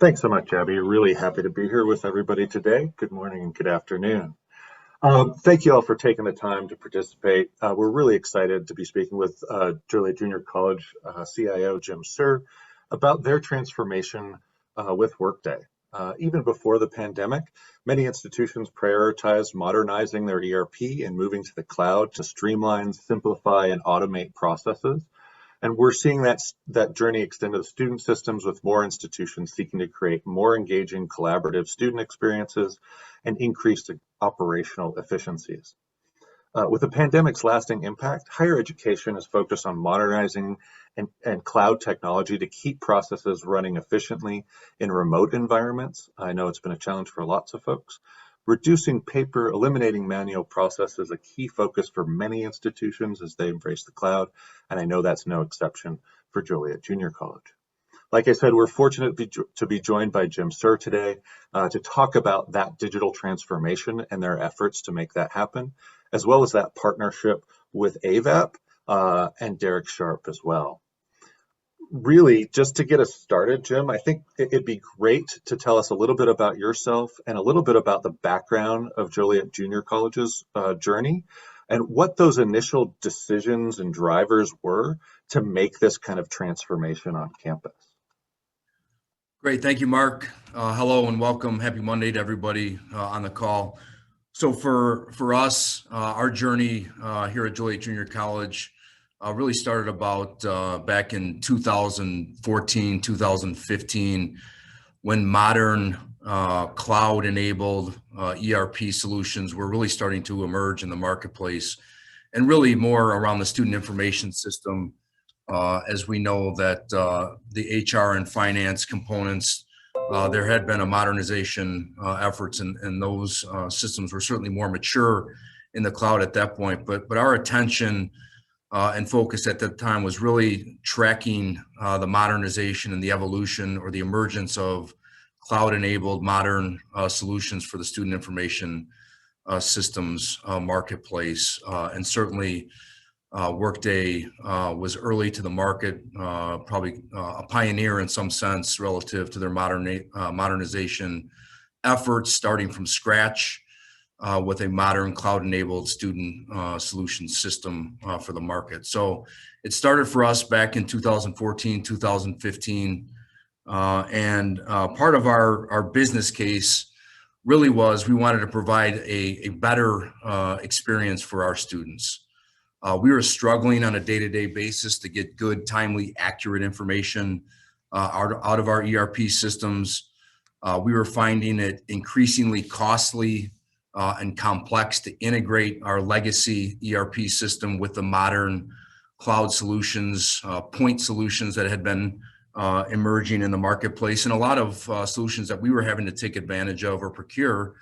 Thanks so much, Abby. Really happy to be here with everybody today. Good morning and good afternoon. Thank you all for taking the time to participate. We're really excited to be speaking with Joliet Junior College CIO Jim Serr about their transformation with Workday. Even before the pandemic, many institutions prioritized modernizing their ERP and moving to the cloud to streamline, simplify, and automate processes. And we're seeing that journey extend to the student systems, with more institutions seeking to create more engaging, collaborative student experiences and increased operational efficiencies. With the pandemic's lasting impact, higher education is focused on modernizing and cloud technology to keep processes running efficiently in remote environments. I know it's been a challenge for lots of folks. Reducing paper, eliminating manual process is a key focus for many institutions as they embrace the cloud, and I know that's no exception for Joliet Junior College. Like I said, we're fortunate to be joined by Jim Serr today to talk about that digital transformation and their efforts to make that happen, as well as that partnership with AVAP and Derek Sharp as well. Really, just to get us started, Jim, I think it'd be great to tell us a little bit about yourself and a little bit about the background of Joliet Junior College's journey and what those initial decisions and drivers were to make this kind of transformation on campus. Great. Thank you, Mark. Hello and welcome. Happy Monday to everybody on the call. So for us, our journey here at Joliet Junior College really started about back in 2014, 2015, when modern cloud-enabled ERP solutions were really starting to emerge in the marketplace, and really more around the student information system. As we know that the HR and finance components, there had been a modernization efforts, and those systems were certainly more mature in the cloud at that point. But our attention and focus at that time was really tracking the modernization and the evolution or the emergence of cloud-enabled modern solutions for the student information systems marketplace. And certainly Workday was early to the market, probably a pioneer in some sense relative to their modernization efforts, starting from scratch with a modern cloud-enabled student solution system for the market. So it started for us back in 2014, 2015, and part of our business case really was we wanted to provide a better experience for our students. We were struggling on a day-to-day basis to get good, timely, accurate information out of our ERP systems. We were finding it increasingly costly and complex to integrate our legacy ERP system with the modern cloud solutions, point solutions that had been emerging in the marketplace, and a lot of solutions that we were having to take advantage of or procure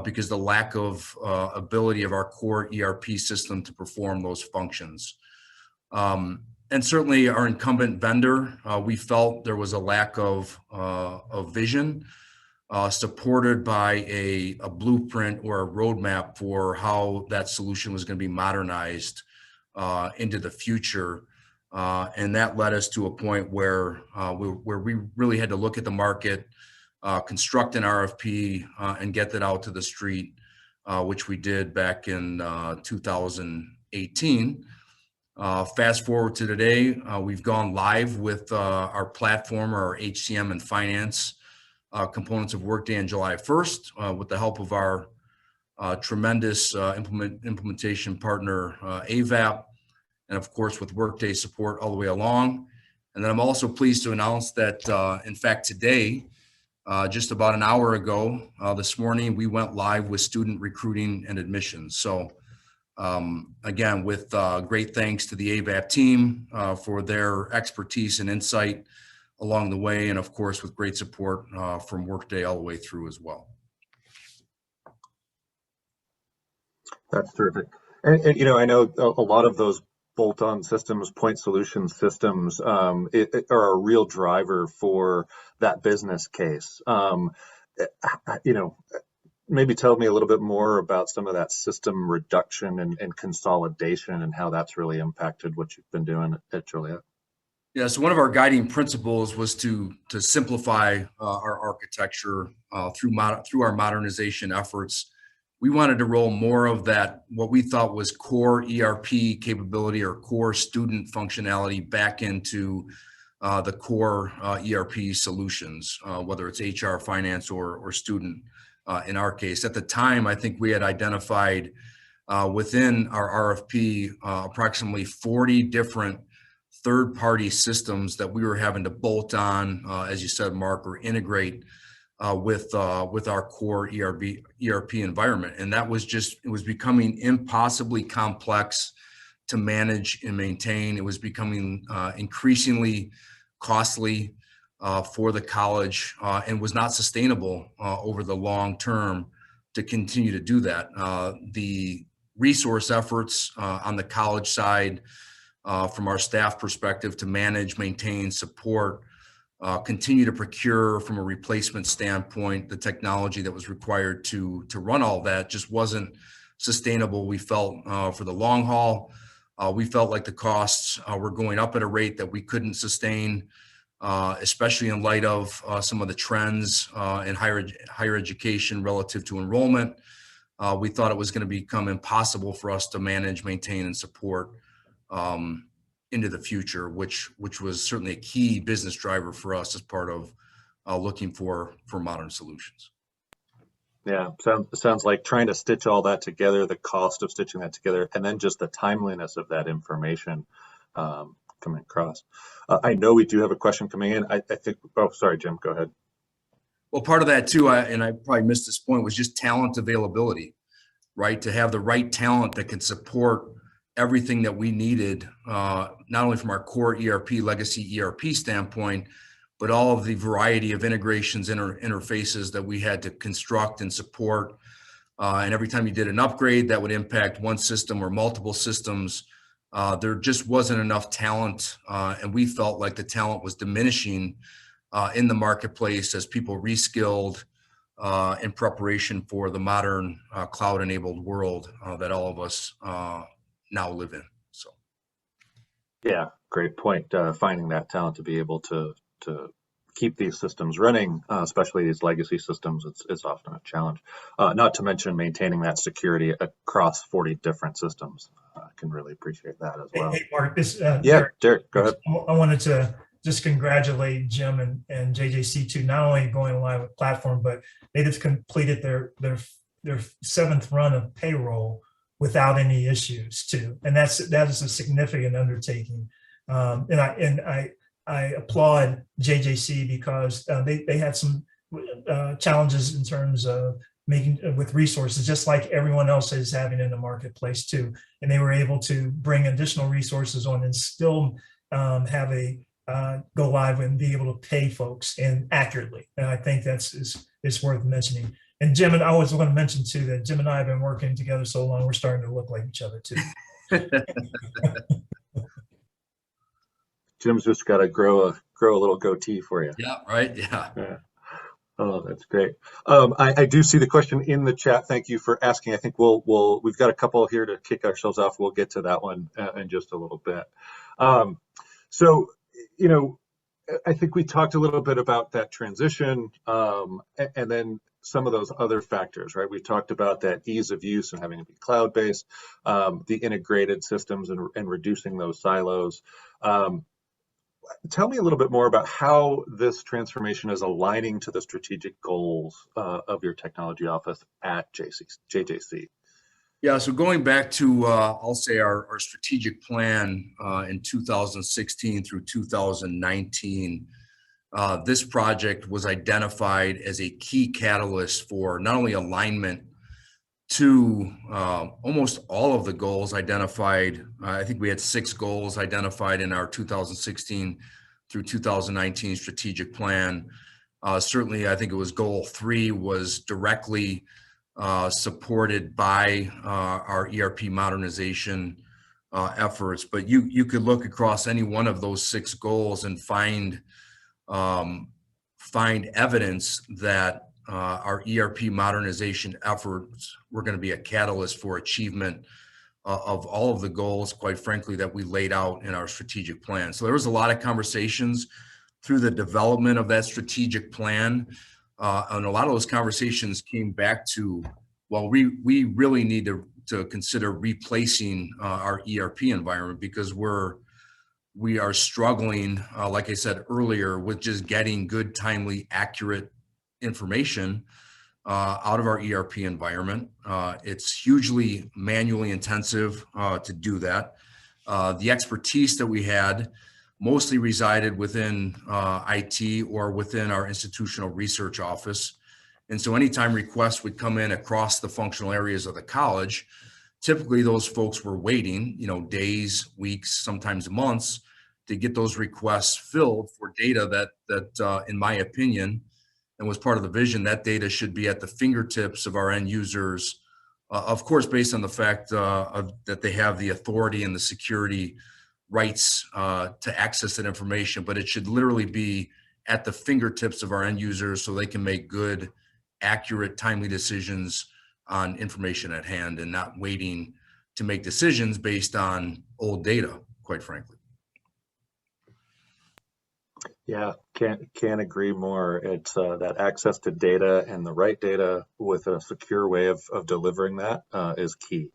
because the lack of ability of our core ERP system to perform those functions. And certainly our incumbent vendor, we felt there was a lack of vision supported by a blueprint or a roadmap for how that solution was going to be modernized into the future. And that led us to a point where we really had to look at the market, construct an RFP, and get that out to the street, which we did back in 2018. Fast forward to today, we've gone live with our platform, or our HCM and finance components of Workday on July 1st, with the help of our tremendous implementation partner, AVAP, and of course with Workday support all the way along. And then I'm also pleased to announce that, in fact, today, just about an hour ago, this morning, we went live with student recruiting and admissions. So again, with great thanks to the AVAP team for their expertise and insight along the way, and of course with great support from Workday all the way through as well. That's terrific. And you know, I know a lot of those bolt-on systems, point solution systems, are a real driver for that business case. You know, maybe tell me a little bit more about some of that system reduction and consolidation and how that's really impacted what you've been doing at Joliet. Yeah, so one of our guiding principles was to simplify our architecture through our modernization efforts. We wanted to roll more of that, what we thought was core ERP capability or core student functionality back into the core ERP solutions, whether it's HR, finance, or student. In our case, at the time, I think we had identified within our RFP approximately 40 different third-party systems that we were having to bolt on, as you said, Mark, or integrate with our core ERP environment, and that was it was becoming impossibly complex to manage and maintain. It was becoming increasingly costly for the college and was not sustainable over the long term to continue to do that. The resource efforts on the college side from our staff perspective to manage, maintain, support, continue to procure from a replacement standpoint, the technology that was required to run all that just wasn't sustainable. We felt for the long haul, we felt like the costs were going up at a rate that we couldn't sustain, especially in light of some of the trends in higher education relative to enrollment. We thought it was going to become impossible for us to manage, maintain, and support into the future, which was certainly a key business driver for us as part of looking for modern solutions. Yeah, sounds like trying to stitch all that together, the cost of stitching that together, and then just the timeliness of that information coming across. I know we do have a question coming in. I think, oh, sorry, Jim, go ahead. Well, part of that too, and I probably missed this point, was just talent availability, right? To have the right talent that can support everything that we needed, not only from our core ERP, legacy ERP standpoint, but all of the variety of integrations, interfaces that we had to construct and support. And every time you did an upgrade that would impact one system or multiple systems, there just wasn't enough talent. And we felt like the talent was diminishing in the marketplace as people reskilled in preparation for the modern cloud-enabled world that all of us now live in. So, Yeah, great point. Finding that talent to be able to keep these systems running, especially these legacy systems, it's often a challenge. Not to mention maintaining that security across 40 different systems. I can really appreciate that as well. Hey, Mark, yeah, Derek, go ahead. I wanted to just congratulate Jim and JJC too, not only going live with platform, but they just completed their 7th run of payroll without any issues too, and that is a significant undertaking. And I applaud JJC because they had some challenges in terms of making with resources, just like everyone else is having in the marketplace too. And they were able to bring additional resources on and still have a go live and be able to pay folks and accurately. And I think it's worth mentioning. And Jim, and I was going to mention too that Jim and I have been working together so long, we're starting to look like each other too. Jim's just got to grow a little goatee for you. Yeah, right. Yeah. Oh, that's great. I do see the question in the chat. Thank you for asking. I think we've got a couple here to kick ourselves off. We'll get to that one in just a little bit. So, I think we talked a little bit about that transition and then some of those other factors, right? We talked about that ease of use and having to be cloud-based, the integrated systems and reducing those silos. Tell me a little bit more about how this transformation is aligning to the strategic goals of your technology office at JJC. Yeah, so going back to, I'll say our strategic plan in 2016 through 2019, this project was identified as a key catalyst for not only alignment to almost all of the goals identified. I think we had 6 goals identified in our 2016 through 2019 strategic plan. Certainly, I think it was goal 3 was directly supported by our ERP modernization efforts. But you could look across any one of those 6 goals and find evidence that our ERP modernization efforts were going to be a catalyst for achievement of all of the goals, quite frankly, that we laid out in our strategic plan. So there was a lot of conversations through the development of that strategic plan. And a lot of those conversations came back to, well, we really need to consider replacing our ERP environment, because we are struggling, like I said earlier, with just getting good, timely, accurate information out of our ERP environment. It's hugely manually intensive to do that. The expertise that we had mostly resided within IT or within our institutional research office. And so anytime requests would come in across the functional areas of the college, typically those folks were waiting, days, weeks, sometimes months to get those requests filled for data that in my opinion, and was part of the vision, that data should be at the fingertips of our end users, of course, based on the fact that they have the authority and the security rights to access that information, but it should literally be at the fingertips of our end users so they can make good, accurate, timely decisions on information at hand, and not waiting to make decisions based on old data, quite frankly. Yeah, can't agree more. It's that access to data and the right data with a secure way of delivering that is key.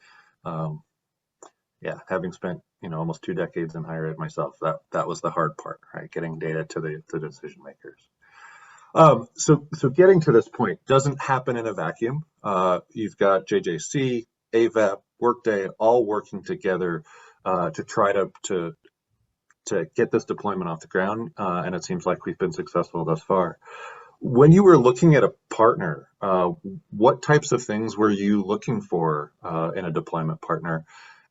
Yeah, having spent almost 2 decades in higher ed myself, that was the hard part, right? Getting data to the decision makers. So getting to this point doesn't happen in a vacuum. You've got JJC, AVAP, Workday, all working together to try to get this deployment off the ground, and it seems like we've been successful thus far. When you were looking at a partner, what types of things were you looking for in a deployment partner?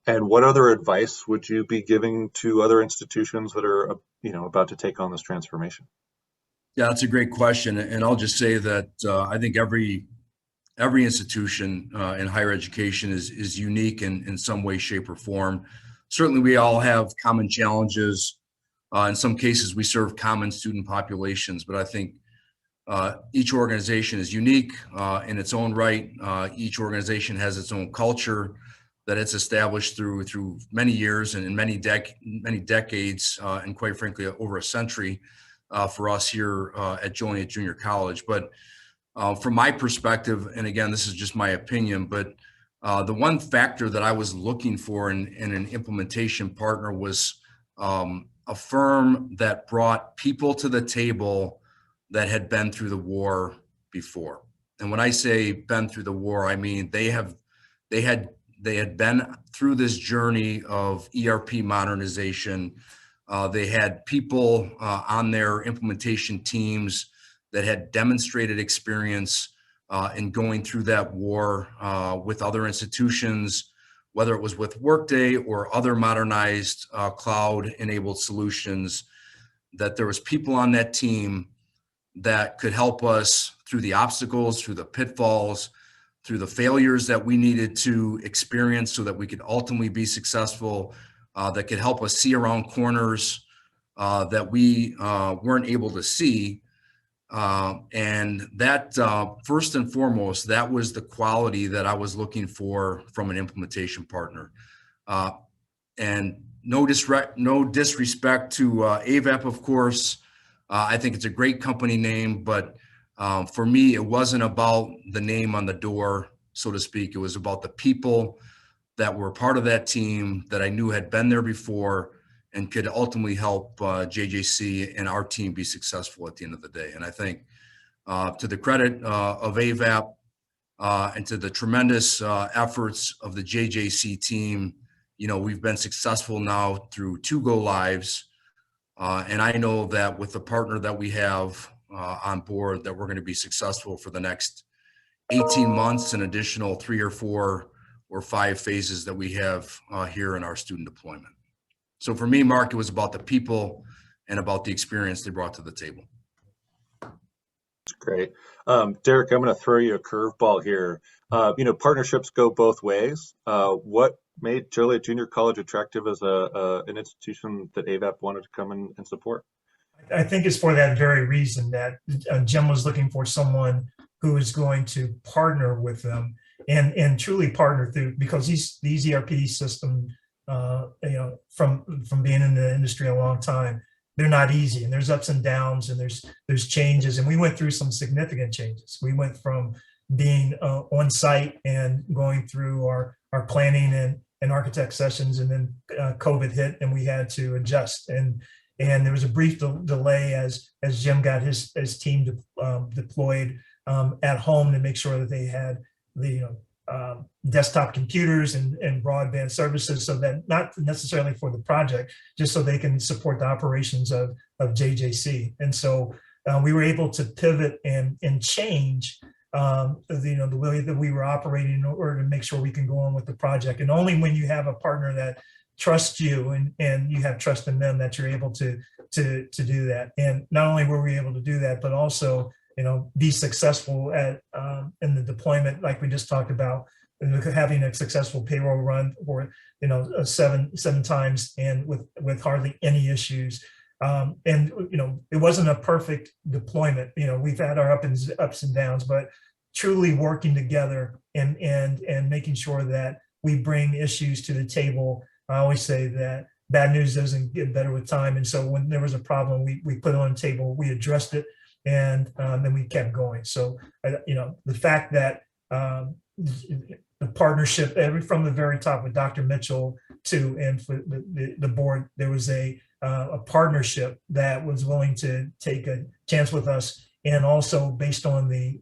And what other advice would you be giving to other institutions that are about to take on this transformation? Yeah, that's a great question. And I'll just say that I think every institution in higher education is unique in some way, shape, or form. Certainly, we all have common challenges. In some cases, we serve common student populations, but I think each organization is unique in its own right. Each organization has its own culture that it's established through many years and in many decades, and quite frankly, over a century for us here at Joliet Junior College. But from my perspective, and again, this is just my opinion, but the one factor that I was looking for in an implementation partner was a firm that brought people to the table that had been through the war before. And when I say been through the war, I mean they had been through this journey of ERP modernization. They had people on their implementation teams that had demonstrated experience in going through that war with other institutions, whether it was with Workday or other modernized cloud-enabled solutions, that there was people on that team that could help us through the obstacles, through the pitfalls, through the failures that we needed to experience so that we could ultimately be successful, that could help us see around corners that we weren't able to see. And that first and foremost, that was the quality that I was looking for from an implementation partner. And no disrespect to AVAP, of course. I think it's a great company name, but for me, it wasn't about the name on the door, so to speak. It was about the people that were part of that team that I knew had been there before and could ultimately help JJC and our team be successful at the end of the day. And I think to the credit of AVAP and to the tremendous efforts of the JJC team, we've been successful now through 2 go lives. And I know that with the partner that we have on board, that we're going to be successful for the next 18 months, an additional 3 or 4 or 5 phases that we have here in our student deployment. So for me, Mark, it was about the people and about the experience they brought to the table. That's great. Derek, I'm going to throw you a curveball here. Partnerships go both ways. What made Joliet Junior College attractive as an institution that AVAP wanted to come and support? I think it's for that very reason that Jim was looking for someone who is going to partner with them and truly partner through, because these ERP systems, from being in the industry a long time, they're not easy, and there's ups and downs, and there's changes, and we went through some significant changes. We went from being on site and going through our planning and architect sessions, and then COVID hit, and we had to adjust, and there was a brief delay as Jim got his team deployed at home to make sure that they had the desktop computers and broadband services, so that not necessarily for the project, just so they can support the operations of JJC. And so we were able to pivot and change the way that we were operating in order to make sure we can go on with the project. And only when you have a partner that trusts you and you have trust in them that you're able to do that. And not only were we able to do that, but also be successful at in the deployment, like we just talked about, having a successful payroll run for seven times and with hardly any issues. And it wasn't a perfect deployment. We've had our ups and downs, but truly working together and making sure that we bring issues to the table. I always say that bad news doesn't get better with time. And so when there was a problem, we put it on the table, we addressed it, and then we kept going. So, the fact that the partnership from the very top with Dr. Mitchell and for the board, there was a partnership that was willing to take a chance with us, and also based on the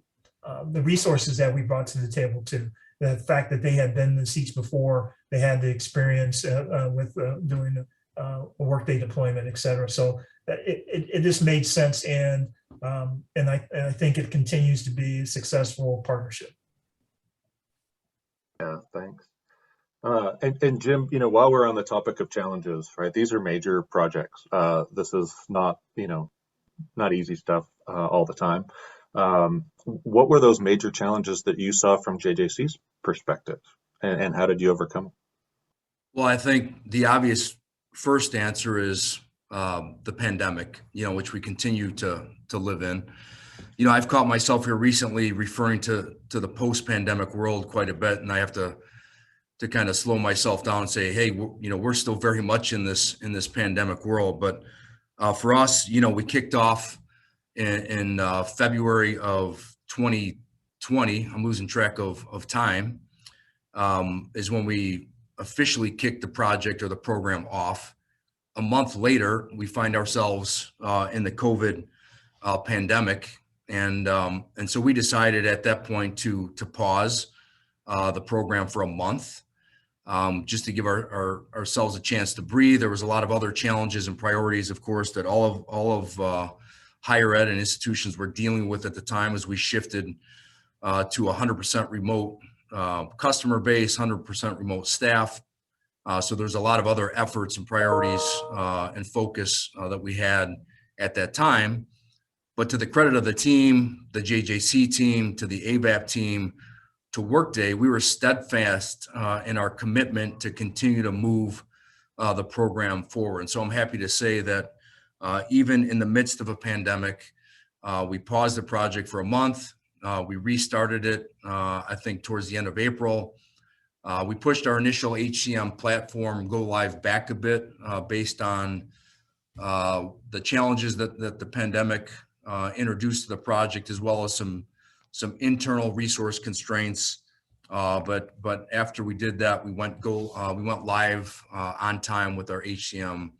resources that we brought to the table too. The fact that they had been in the seats before, they had the experience with doing a Workday deployment, et cetera. So it just made sense, and I think it continues to be a successful partnership. Yeah, thanks. And Jim, while we're on the topic of challenges, right? These are major projects. This is not easy stuff all the time. What were those major challenges that you saw from JJC's perspective, and how did you overcome them? Well, I think the obvious first answer is the pandemic, which we continue to live in. I've caught myself here recently referring to the post-pandemic world quite a bit, and I have to kind of slow myself down and say, hey, we're still very much in this pandemic world. But for us, we kicked off in February of 2020. I'm losing track of time. Is when we officially kicked the project or the program off. A month later, we find ourselves in the COVID pandemic, and so we decided at that point to pause the program for a month, just to give ourselves a chance to breathe. There was a lot of other challenges and priorities, of course, that all of higher ed and institutions were dealing with at the time as we shifted to 100% remote customer base, 100% remote staff. So there's a lot of other efforts and priorities and focus that we had at that time. But to the credit of the team, the JJC team, to the ABAP team, to Workday, we were steadfast in our commitment to continue to move the program forward. And so I'm happy to say that even in the midst of a pandemic, we paused the project for a month. We restarted it, I think, towards the end of April. We pushed our initial HCM platform go live back a bit based on the challenges that the pandemic introduced to the project, as well as some internal resource constraints. But after we did that, we went live on time with our HCM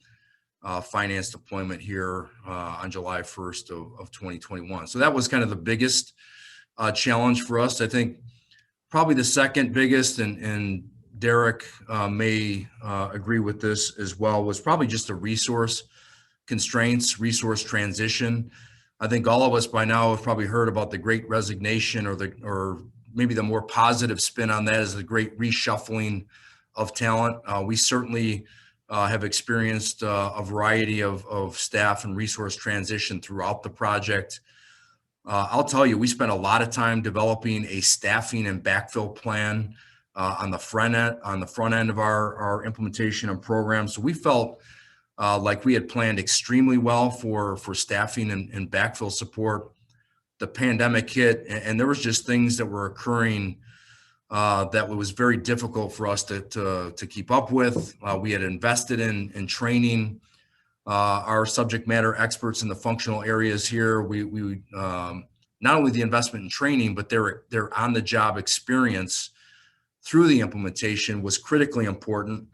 finance deployment here on July 1st of 2021. So that was kind of the biggest challenge for us. I think probably the second biggest, and Derek may agree with this as well, was probably just the resource constraints, resource transition. I think all of us by now have probably heard about the Great Resignation, or maybe the more positive spin on that is the great reshuffling of talent. We certainly have experienced a variety of staff and resource transition throughout the project. I'll tell you, we spent a lot of time developing a staffing and backfill plan on the front end of our implementation and program. So we felt like we had planned extremely well for staffing and backfill support. The pandemic hit, and there was just things that were occurring that was very difficult for us to keep up with. We had invested in training our subject matter experts in the functional areas here. We not only the investment in training, but their on-the-job experience through the implementation was critically important.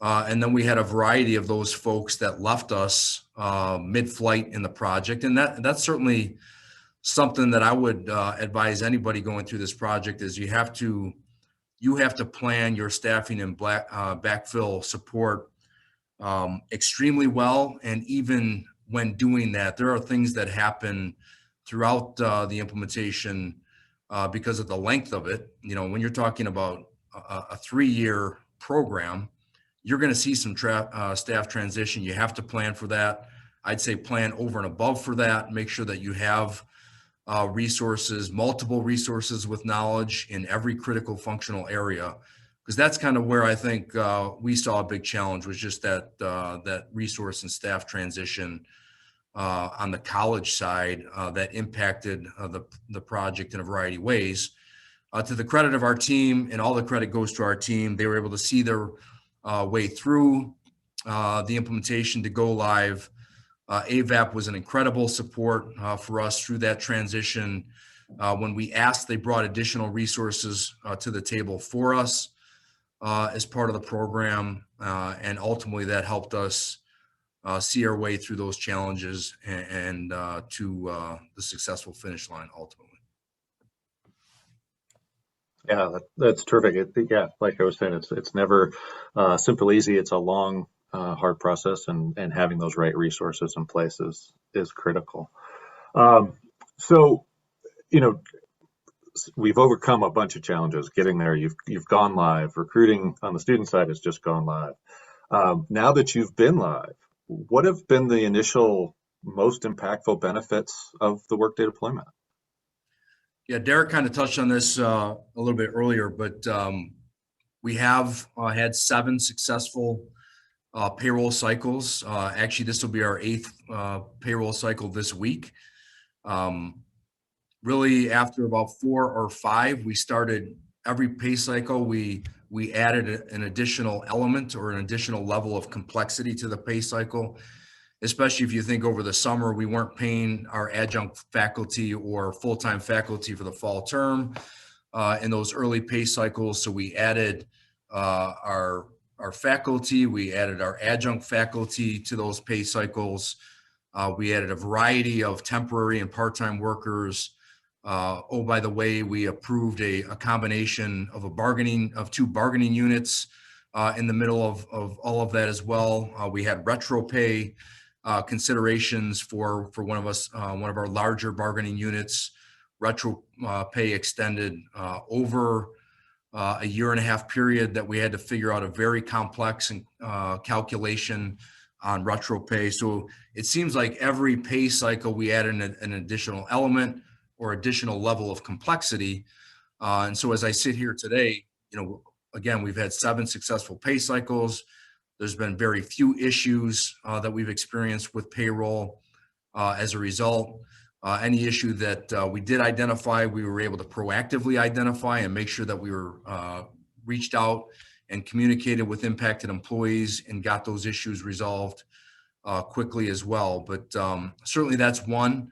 And then we had a variety of those folks that left us mid-flight in the project, and that's certainly something that I would advise anybody going through this project is you have to plan your staffing and backfill support extremely well. And even when doing that, there are things that happen throughout the implementation because of the length of it. You know, when you're talking about a 3-year program, you're going to see some staff transition. You have to plan for that. I'd say plan over and above for that. Make sure that you have resources, multiple resources with knowledge in every critical functional area, because that's kind of where I think we saw a big challenge, was just that resource and staff transition on the college side that impacted the project in a variety of ways. To the credit of our team, and all the credit goes to our team, they were able to see their way through the implementation to go live. AVAP was an incredible support for us through that transition. When we asked, they brought additional resources to the table for us as part of the program. And ultimately that helped us see our way through those challenges and to the successful finish line ultimately. Yeah, that's terrific. Yeah, like I was saying, it's never simple, easy. It's a long, hard process, and having those right resources in place is critical. So, you know, we've overcome a bunch of challenges getting there. You've gone live. Recruiting on the student side has just gone live. Now that you've been live, what have been the initial most impactful benefits of the Workday deployment? Yeah, Derek kind of touched on this a little bit earlier, but we have had 7 successful payroll cycles. Actually, this will be our 8th payroll cycle this week. Really, after about 4 or 5, we started every pay cycle. We added an additional element or an additional level of complexity to the pay cycle. Especially if you think over the summer, we weren't paying our adjunct faculty or full-time faculty for the fall term in those early pay cycles. So we added our faculty, we added our adjunct faculty to those pay cycles. We added a variety of temporary and part-time workers. Oh, by the way, we approved a combination of of 2 bargaining units in the middle of all of that as well. We had retro pay considerations for one of our larger bargaining units. Retro pay extended over a 1.5-year period that we had to figure out a very complex calculation on retro pay. So it seems like every pay cycle we add an additional element or additional level of complexity. And so as I sit here today, you know, again, we've had 7 successful pay cycles. There's been very few issues that we've experienced with payroll as a result. Any issue that we did identify, we were able to proactively identify and make sure that we were reached out and communicated with impacted employees and got those issues resolved quickly as well. But certainly that's one.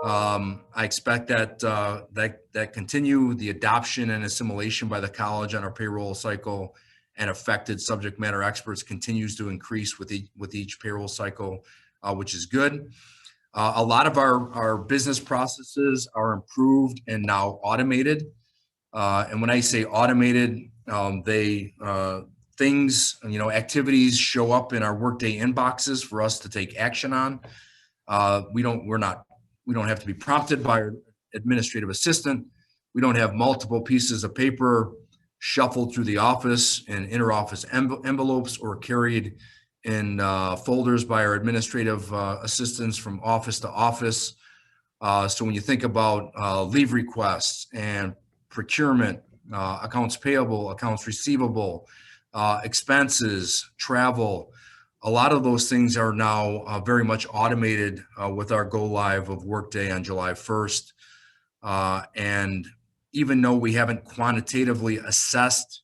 I expect that continue. The adoption and assimilation by the college on our payroll cycle and affected subject matter experts continues to increase with each payroll cycle, which is good. A lot of our business processes are improved and now automated. And when I say automated, things, you know, activities show up in our Workday inboxes for us to take action on. We don't have to be prompted by our administrative assistant. We don't have multiple pieces of paper shuffled through the office in interoffice envelopes or carried in folders by our administrative assistants from office to office. So when you think about leave requests and procurement, accounts payable, accounts receivable, expenses, travel, a lot of those things are now very much automated with our go live of Workday on July 1st. And even though we haven't quantitatively assessed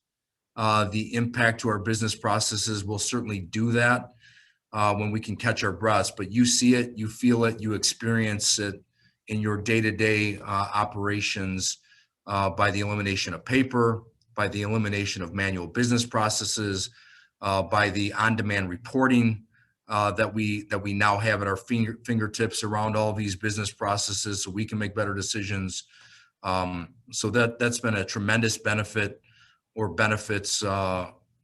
the impact to our business processes, we'll certainly do that when we can catch our breaths. But you see it, you feel it, you experience it in your day-to-day operations by the elimination of paper, by the elimination of manual business processes, by the on-demand reporting that we now have at our fingertips around all these business processes, so we can make better decisions. So that's been a tremendous benefit or benefits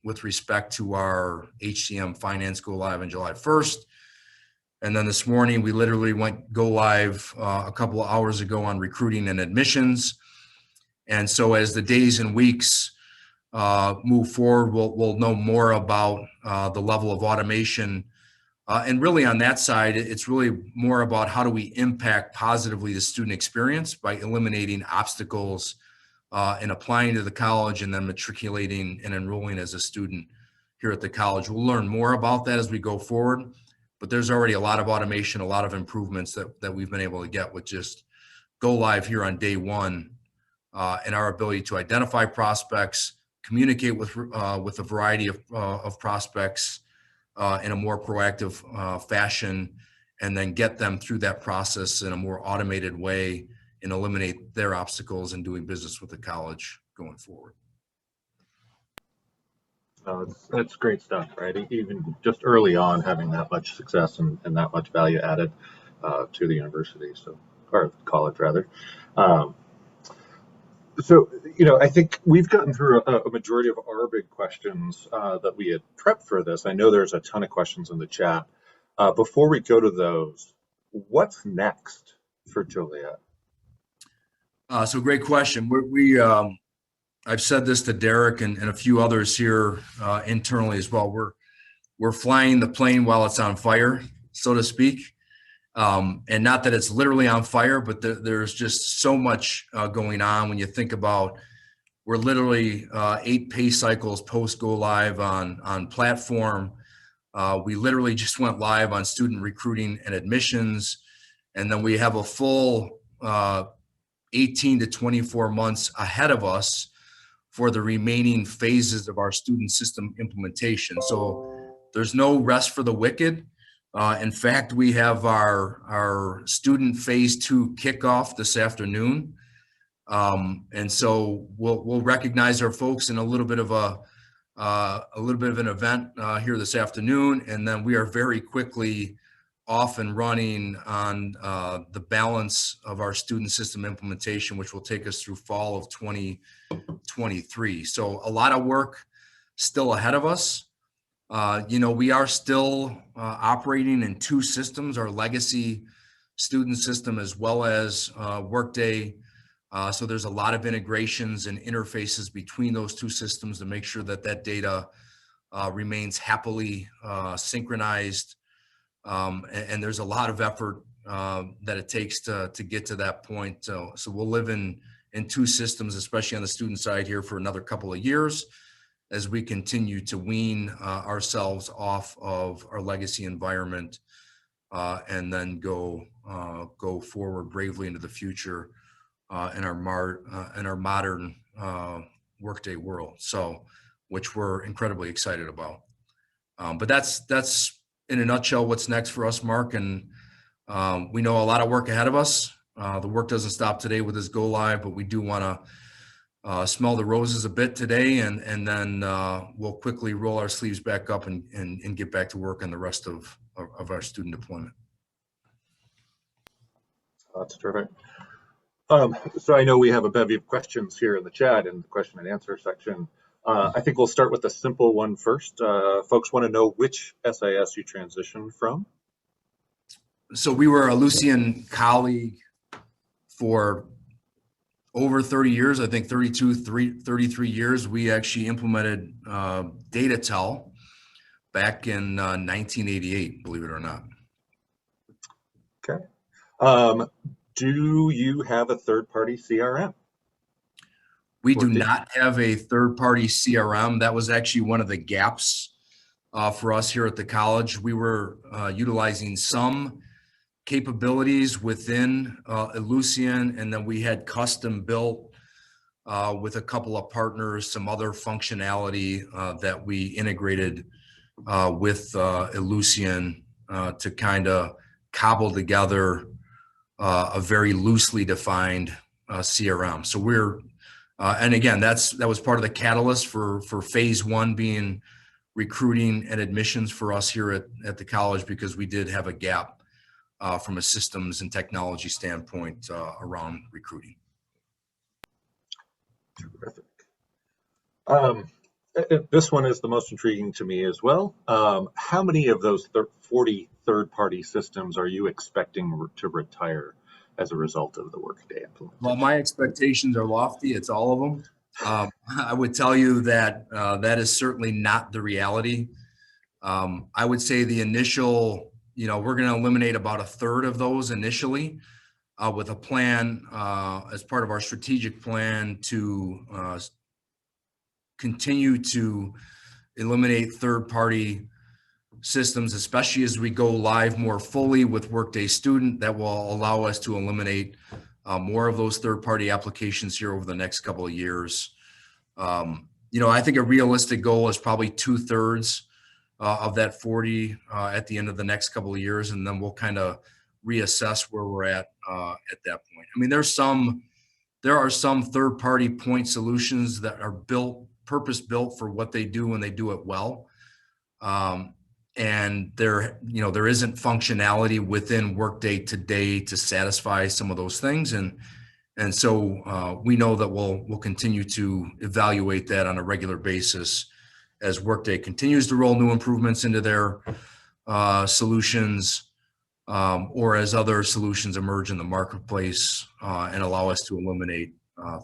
with respect to our HCM finance go live on July 1st. And then this morning, we literally went go live a couple of hours ago on recruiting and admissions. And so as the days and weeks move forward, we'll know more about the level of automation. And really on that side, it's really more about how do we impact positively the student experience by eliminating obstacles in applying to the college and then matriculating and enrolling as a student here at the college. We'll learn more about that as we go forward, but there's already a lot of automation, a lot of improvements that we've been able to get with just go live here on day one, and our ability to identify prospects, communicate with a variety of prospects in a more proactive fashion, and then get them through that process in a more automated way and eliminate their obstacles in doing business with the college going forward. That's great stuff, right? Even just early on, having that much success and that much value added to the university, or college rather. So, I think we've gotten through a majority of our big questions that we had prepped for this. I know there's a ton of questions in the chat. Before we go to those, what's next for Joliet? So great question. I've said this to Derek and a few others here internally as well. We're flying the plane while it's on fire, so to speak. And not that it's literally on fire, but there's just so much going on when you think about we're literally 8 pay cycles post go live on platform. We literally just went live on student recruiting and admissions. And then we have a full 18 to 24 months ahead of us for the remaining phases of our student system implementation. So there's no rest for the wicked. In fact, we have our student phase 2 kickoff this afternoon. And so we'll recognize our folks in a little bit of an event here this afternoon. And then we are very quickly off and running on the balance of our student system implementation, which will take us through fall of 2023. So a lot of work still ahead of us. We are still operating in 2 systems, our legacy student system as well as Workday. So there's a lot of integrations and interfaces between those 2 systems to make sure that data remains happily synchronized. And there's a lot of effort that it takes to get to that point. So we'll live in 2 systems, especially on the student side here, for another couple of years as we continue to wean ourselves off of our legacy environment and then go forward bravely into the future in our modern Workday world. So, which we're incredibly excited about. But that's in a nutshell what's next for us, Mark. And we know a lot of work ahead of us. The work doesn't stop today with this go live, but we do want to smell the roses a bit today, and then we'll quickly roll our sleeves back up and get back to work on the rest of our student deployment. That's terrific. So I know we have a bevy of questions here in the chat in the question and answer section. I think we'll start with the simple one first. Folks want to know which SIS you transitioned from. So we were a Lucian colleague for over 30 years, I think 33 years. We actually implemented DataTel back in 1988, believe it or not. Okay. Do you have a third-party CRM? We do not have a third-party CRM. That was actually one of the gaps for us here at the college. We were utilizing some capabilities within Lucian, and then we had custom-built with a couple of partners, some other functionality that we integrated with Ellucian to kind of cobble together a very loosely defined CRM. So we're, and again, that was part of the catalyst for phase one being recruiting and admissions for us here at the college, because we did have a gap from a systems and technology standpoint around recruiting. Terrific. This one is the most intriguing to me as well. How many of those 40 third-party systems are you expecting to retire as a result of the Workday implementation? Well, my expectations are lofty. It's all of them. I would tell you that that is certainly not the reality. I would say the initial, we're going to eliminate about a third of those initially with a plan as part of our strategic plan to continue to eliminate third-party systems, especially as we go live more fully with Workday Student. That will allow us to eliminate more of those third-party applications here over the next couple of years. I think a realistic goal is probably 2/3 of that 40 at the end of the next couple of years, and then we'll kind of reassess where we're at that point. I mean, there are some third-party point solutions that are purpose-built for what they do when they do it well. And there isn't functionality within Workday today to satisfy some of those things. And so we know that we'll continue to evaluate that on a regular basis as Workday continues to roll new improvements into their solutions, or as other solutions emerge in the marketplace and allow us to eliminate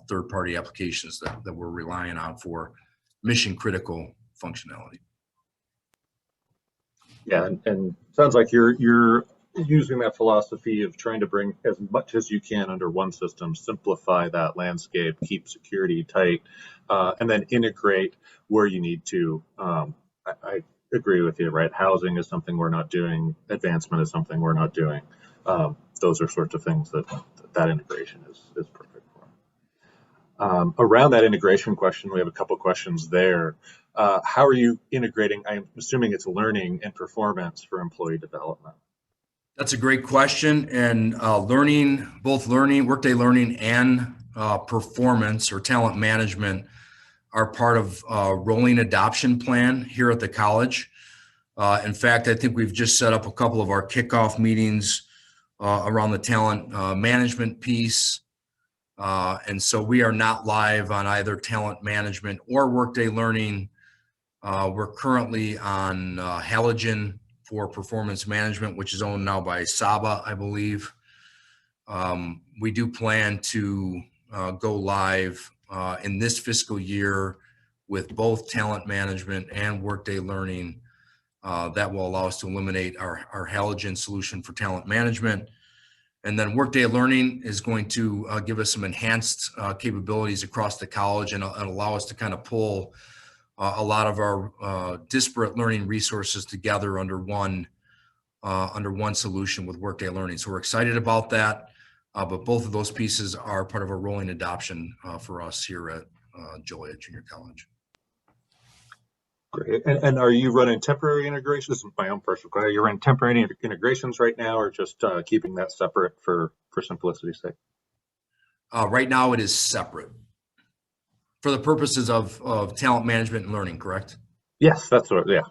third-party applications that we're relying on for mission-critical functionality. Yeah, and sounds like you're using that philosophy of trying to bring as much as you can under one system, simplify that landscape, keep security tight, and then integrate where you need to. I agree with you, right? Housing is something we're not doing. Advancement is something we're not doing. Those are sorts of things that integration is perfect for. Around that integration question, we have a couple questions there. How are you integrating? I'm assuming it's learning and performance for employee development. That's a great question. And Workday Learning and performance or talent management are part of a rolling adoption plan here at the college. In fact, I think we've just set up a couple of our kickoff meetings around the talent management piece. And so we are not live on either talent management or Workday Learning. We're currently on Halogen for performance management, which is owned now by Saba, I believe. We do plan to go live in this fiscal year with both talent management and Workday Learning. That will allow us to eliminate our Halogen solution for talent management. And then Workday Learning is going to give us some enhanced capabilities across the college and allow us to kind of pull a lot of our disparate learning resources together under one solution with Workday Learning. So we're excited about that, but both of those pieces are part of a rolling adoption for us here at Joliet Junior College. Great. And are you running temporary integrations? This is my own personal question. Are you running temporary integrations right now, or just keeping that separate for simplicity's sake? Right now it is separate for the purposes of talent management and learning, correct? Yes, that's what, yeah.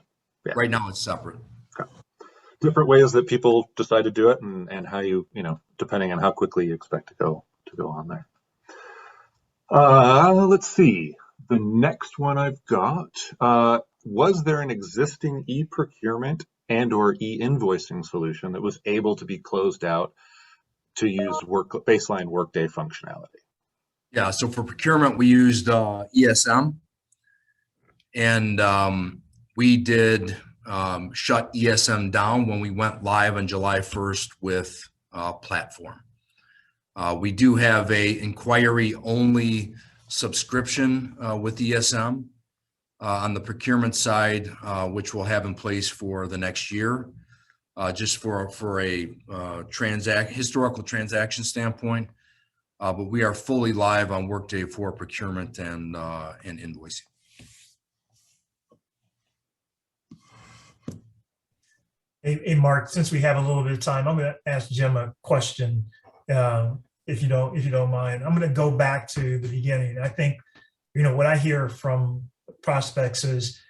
Right now it's separate. Okay. Different ways that people decide to do it, and how depending on how quickly you expect to go on there. Let's see. The next one I've got, was there an existing e-procurement and or e-invoicing solution that was able to be closed out to use baseline Workday functionality? Yeah, so for procurement, we used ESM, and we did shut ESM down when we went live on July 1st with Platform. We do have a inquiry-only subscription with ESM on the procurement side, which we'll have in place for the next year, just for a historical transaction standpoint. but we are fully live on Workday for procurement and invoicing. Hey, Mark, since we have a little bit of time, I'm going to ask Jim a question, if you don't mind. I'm going to go back to the beginning. I think, what I hear from prospects is,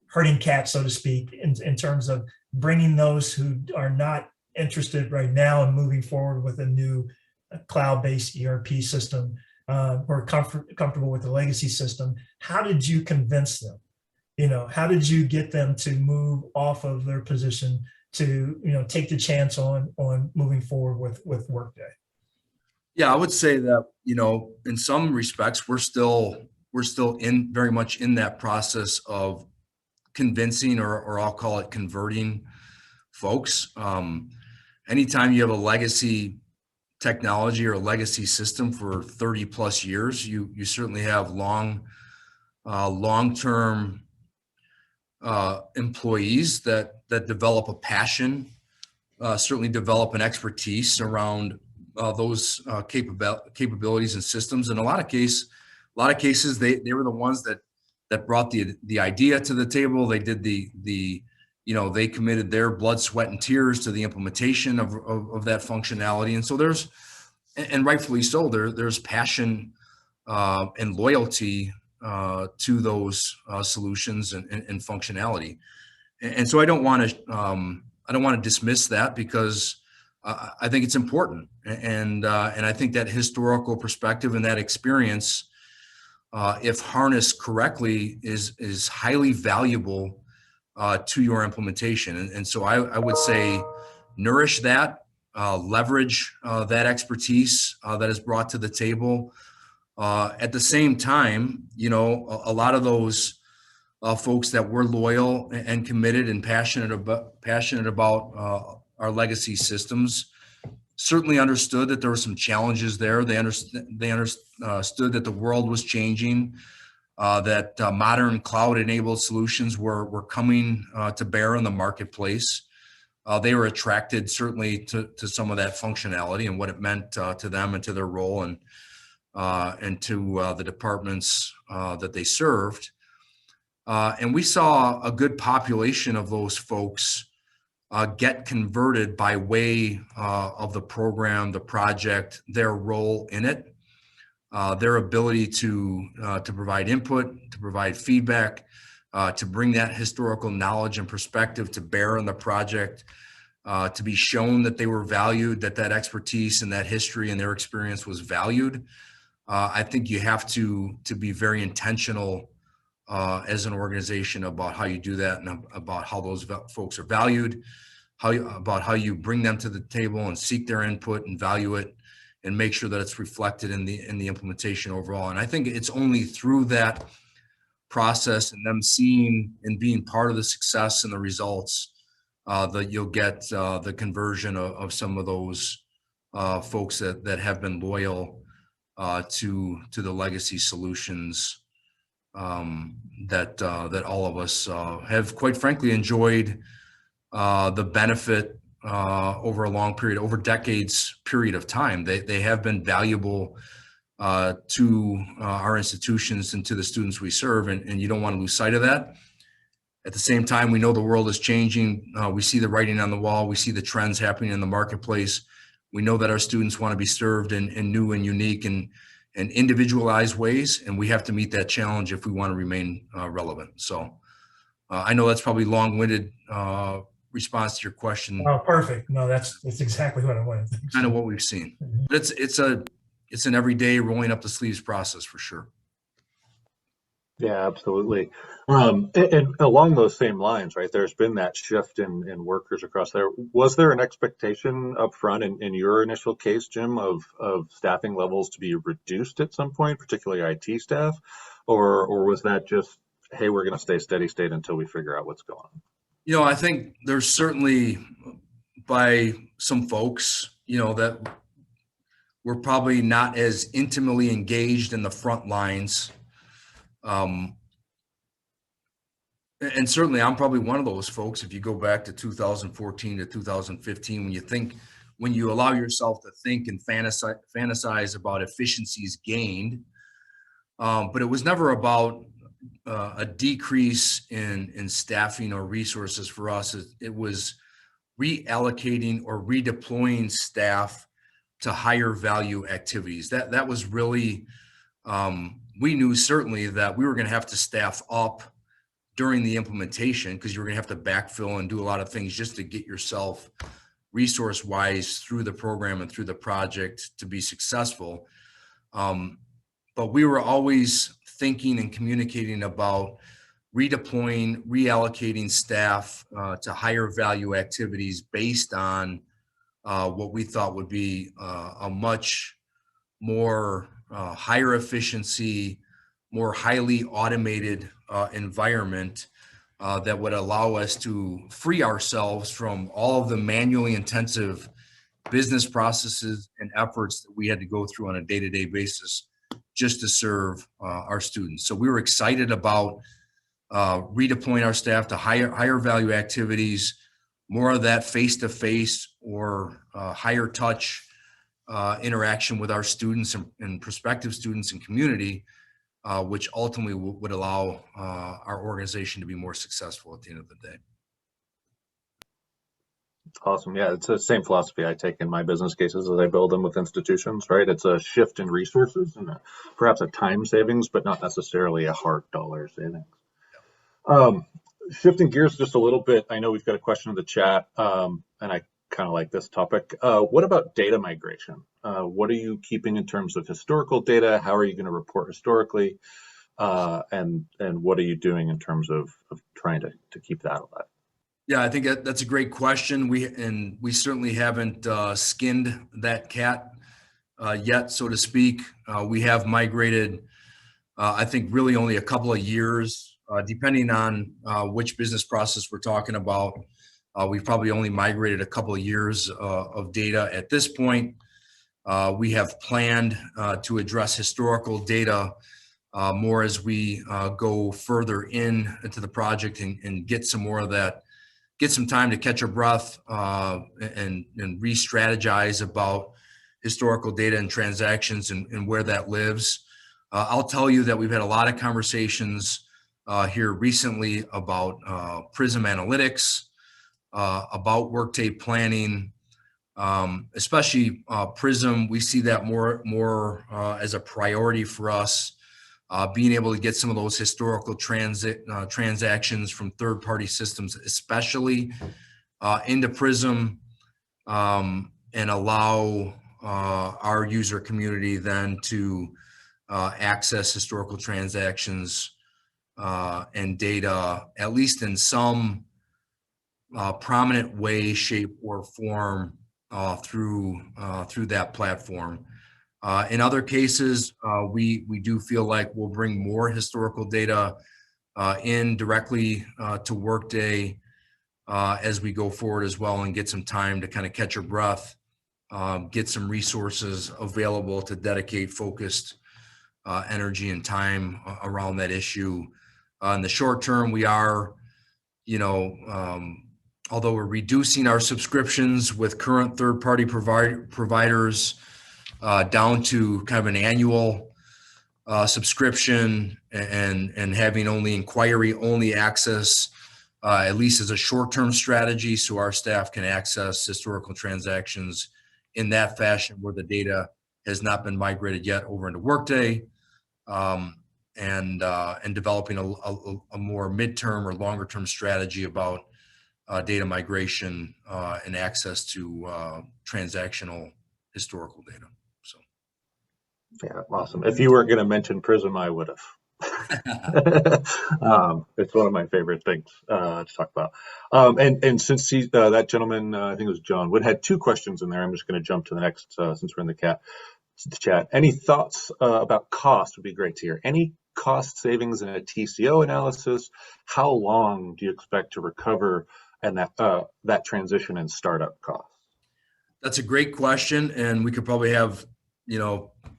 herding cats, so to speak, in terms of bringing those who are not interested right now and moving forward with a new cloud-based ERP system, or comfortable with the legacy system. How did you convince them? How did you get them to move off of their position to, take the chance on moving forward with Workday? Yeah, I would say that, in some respects, we're still very much in that process of convincing, or I'll call it converting folks. Anytime you have a legacy technology or a legacy system for 30 plus years, you certainly have long-term employees that develop a passion, certainly develop an expertise around those capabilities and systems. In a lot of cases, they were the ones that brought the idea to the table. They did they committed their blood, sweat, and tears to the implementation of that functionality. And so and rightfully so, there's passion and loyalty to those solutions and functionality. And so I don't want to dismiss that, because I think it's important. And I think that historical perspective and that experience, if harnessed correctly, is highly valuable to your implementation. And so I would say nourish that, leverage that expertise that is brought to the table. At the same time, a lot of those folks that were loyal and committed and passionate about our legacy systems certainly understood that there were some challenges there. They understood that the world was changing, that modern cloud-enabled solutions were coming to bear in the marketplace. They were attracted certainly to some of that functionality and what it meant to them and to their role, and to the departments that they served. And we saw a good population of those folks get converted by way of the program, the project, their role in it, their ability to provide input, to provide feedback, to bring that historical knowledge and perspective to bear on the project, to be shown that they were valued, that expertise and that history and their experience was valued. I think you have to be very intentional as an organization about how you do that, and about how those folks are valued, about how you bring them to the table and seek their input and value it, and make sure that it's reflected in the implementation overall. And I think it's only through that process and them seeing and being part of the success and the results that you'll get the conversion of some of those folks that have been loyal to the legacy solutions that all of us have, quite frankly, enjoyed the benefit over a long period, over decades period of time. They have been valuable to our institutions and to the students we serve, and you don't want to lose sight of that. At the same time, we know the world is changing. We see the writing on the wall. We see the trends happening in the marketplace. We know that our students want to be served in new and unique and individualized ways, and we have to meet that challenge if we want to remain relevant. So I know that's probably long-winded response to your question. Oh, perfect. No, that's exactly what I wanted. Kind of what we've seen. But it's an everyday rolling up the sleeves process for sure. Yeah, absolutely. And along those same lines, right, there's been that shift in workers across there. Was there an expectation up front in your initial case, Jim, of staffing levels to be reduced at some point, particularly IT staff? Or was that just, hey, we're going to stay steady state until we figure out what's going on? I think there's certainly, by some folks, that we're probably not as intimately engaged in the front lines. And certainly I'm probably one of those folks. If you go back to 2014 to 2015, when you think when you allow yourself to think and fantasize about efficiencies gained. But it was never about a decrease in staffing or resources for us. It was reallocating or redeploying staff to higher value activities. That was really, we knew certainly that we were going to have to staff up during the implementation because you were going to have to backfill and do a lot of things just to get yourself resource wise through the program and through the project to be successful. But we were always thinking and communicating about redeploying, reallocating staff to higher value activities based on what we thought would be a much more higher efficiency, more highly automated environment that would allow us to free ourselves from all of the manually intensive business processes and efforts that we had to go through on a day-to-day basis just to serve our students. So we were excited about redeploying our staff to higher value activities, more of that face-to-face or higher touch interaction with our students and prospective students and community, which ultimately would allow our organization to be more successful at the end of the day. Awesome. Yeah, it's the same philosophy I take in my business cases as I build them with institutions, right? It's a shift in resources and perhaps a time savings, but not necessarily a hard dollar savings. Shifting gears just a little bit, I know we've got a question in the chat, and I kind of like this topic. What about data migration? What are you keeping in terms of historical data? How are you going to report historically? And what are you doing in terms of trying to keep that alive? Yeah, I think that's a great question. We certainly haven't skinned that cat yet, so to speak. We have migrated, I think, really only a couple of years, depending on which business process we're talking about. We've probably only migrated a couple of years of data at this point. We have planned to address historical data more as we go further into the project and get some more of that. Get some time to catch our breath and re-strategize about historical data and transactions and where that lives. I'll tell you that we've had a lot of conversations here recently about Prism Analytics, about Workday planning, especially Prism. We see that more as a priority for us. Being able to get some of those historical transactions from third-party systems, especially into Prism, and allow our user community then to access historical transactions and data, at least in some prominent way, shape, or form through that platform. In other cases, we do feel like we'll bring more historical data in directly to Workday as we go forward as well, and get some time to kind of catch your breath, get some resources available to dedicate focused energy and time around that issue. In the short term, we are, although we're reducing our subscriptions with current third-party providers, down to kind of an annual subscription and having only inquiry-only access, at least as a short-term strategy, so our staff can access historical transactions in that fashion where the data has not been migrated yet over into Workday, and developing a more midterm or longer-term strategy about data migration and access to transactional historical data. Yeah, awesome. If you weren't going to mention Prism, I would have. It's one of my favorite things to talk about. And since that gentleman, I think it was John Wood, had two questions in there, I'm just going to jump to the next since we're in the chat. Any thoughts about cost would be great to hear. Any cost savings in a TCO analysis? How long do you expect to recover and that transition and startup costs? That's a great question, and we could probably have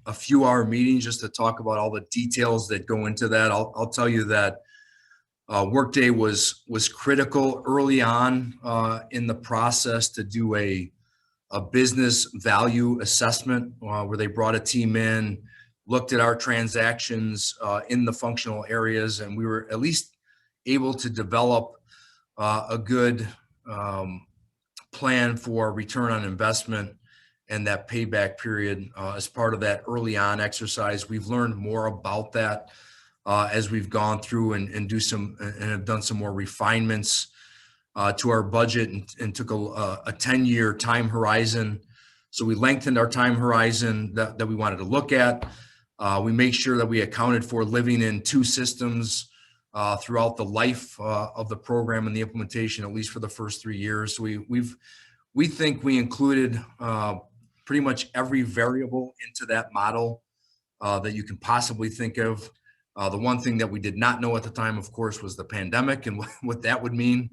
a few hour meetings just to talk about all the details that go into that. I'll tell you that Workday was critical early on in the process to do a a business value assessment where they brought a team in, looked at our transactions in the functional areas, and we were at least able to develop a good plan for return on investment and that payback period as part of that early on exercise. We've learned more about that as we've gone through and have done some more refinements to our budget and took a 10-year time horizon. So we lengthened our time horizon that we wanted to look at. We make sure that we accounted for living in 2 systems throughout the life of the program and the implementation, at least for the first 3 years. So we think we included pretty much every variable into that model that you can possibly think of. The one thing that we did not know at the time, of course, was the pandemic and what that would mean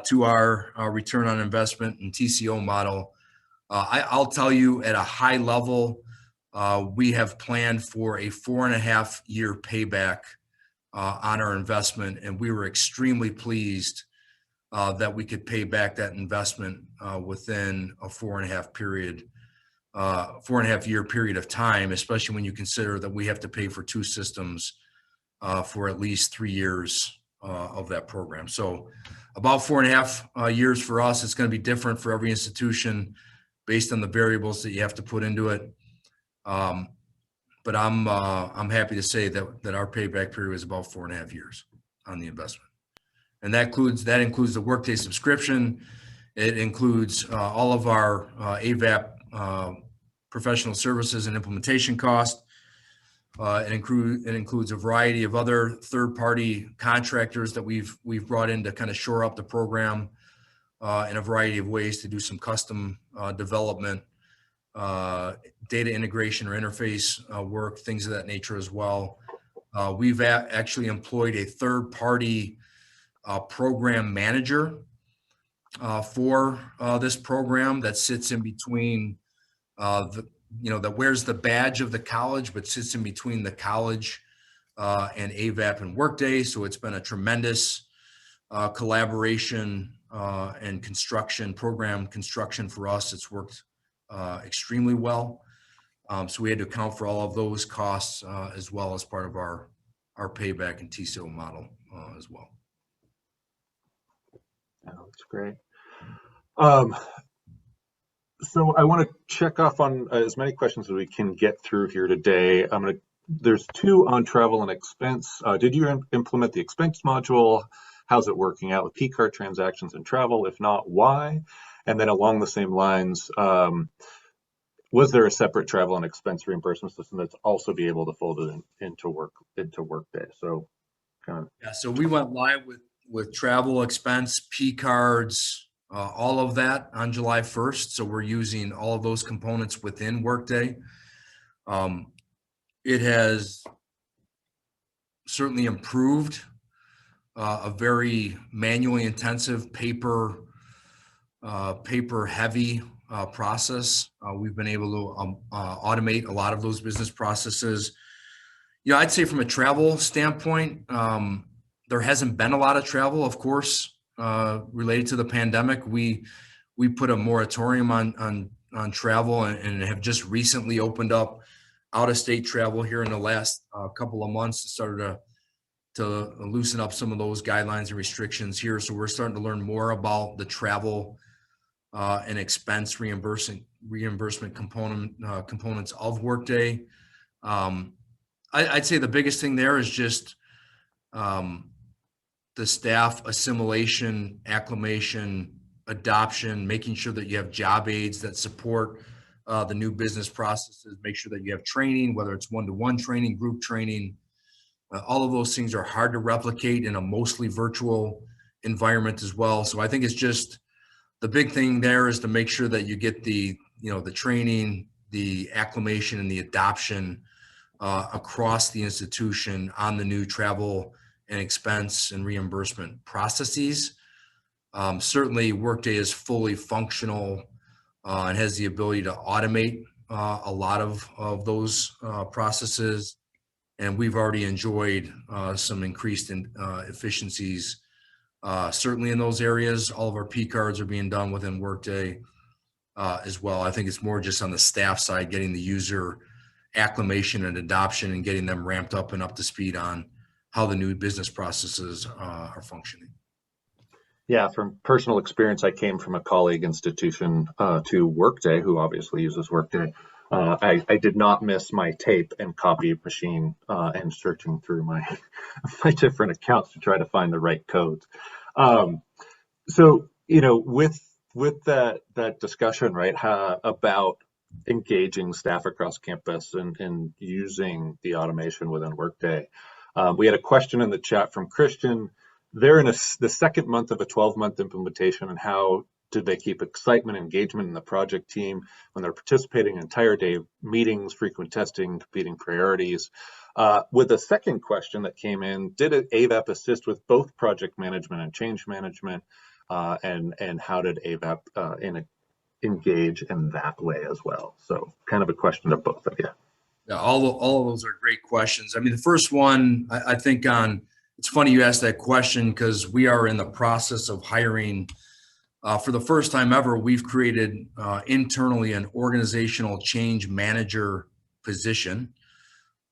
to our return on investment and TCO model. I'll tell you at a high level, we have planned for a 4.5-year payback on our investment, and we were extremely pleased that we could pay back that investment within a 4.5-year period of time, especially when you consider that we have to pay for 2 systems for at least 3 years of that program. So about 4.5 years for us. It's going to be different for every institution based on the variables that you have to put into it. But I'm happy to say that our payback period is about 4.5 years on the investment, and that includes the Workday subscription. It includes all of our AVAP professional services and implementation costs. It includes a variety of other third-party contractors that we've brought in to kind of shore up the program in a variety of ways to do some custom development, data integration or interface work, things of that nature as well. We've actually employed a third-party program manager for this program that sits in between that wears the badge of the college, but sits in between the college and AVAP and Workday. So it's been a tremendous collaboration and program construction for us. It's worked extremely well. So we had to account for all of those costs as well as part of our payback and TCO model as well. Yeah, that's great. So I want to check off on as many questions as we can get through here today. There's 2 on travel and expense. Did you implement the expense module? How's it working out with P-card transactions and travel? If not, why? And then along the same lines, was there a separate travel and expense reimbursement system that's also be able to fold it into Workday? So so we went live with travel expense, P-cards, all of that on July 1st. So we're using all of those components within Workday. It has certainly improved a very manually intensive, paper heavy process. We've been able to automate a lot of those business processes. I'd say from a travel standpoint, there hasn't been a lot of travel, of course, related to the pandemic. We put a moratorium on travel and have just recently opened up out-of-state travel here in the last couple of months. It started to loosen up some of those guidelines and restrictions here. So we're starting to learn more about the travel and expense reimbursement components of Workday. I'd say the biggest thing there is just the staff assimilation, acclimation, adoption, making sure that you have job aids that support the new business processes, make sure that you have training, whether it's one-to-one training, group training. All of those things are hard to replicate in a mostly virtual environment as well. So I think it's just the big thing there is to make sure that you get the training, the acclimation, and the adoption across the institution on the new travel and expense and reimbursement processes. Certainly Workday is fully functional and has the ability to automate a lot of those processes. And we've already enjoyed some increased efficiencies, certainly in those areas. All of our P cards are being done within Workday. as well. I think it's more just on the staff side, getting the user acclimation and adoption and getting them ramped up and up to speed on how the new business processes are functioning. Yeah, from personal experience, I came from a colleague institution to Workday, who obviously uses Workday. I did not miss my tape and copy machine and searching through my my different accounts to try to find the right codes. So, with that discussion, right, about engaging staff across campus and using the automation within Workday, we had a question in the chat from Christian. They're in the second month of a 12-month implementation, and how did they keep excitement, engagement in the project team when they're participating in entire day meetings, frequent testing, competing priorities? With a second question that came in, did AVAP assist with both project management and change management? And how did AVAP engage in that way as well? So kind of a question to both of you. Yeah, all of those are great questions. I mean, the first one, I think it's funny you asked that question because we are in the process of hiring, for the first time ever, we've created internally an organizational change manager position.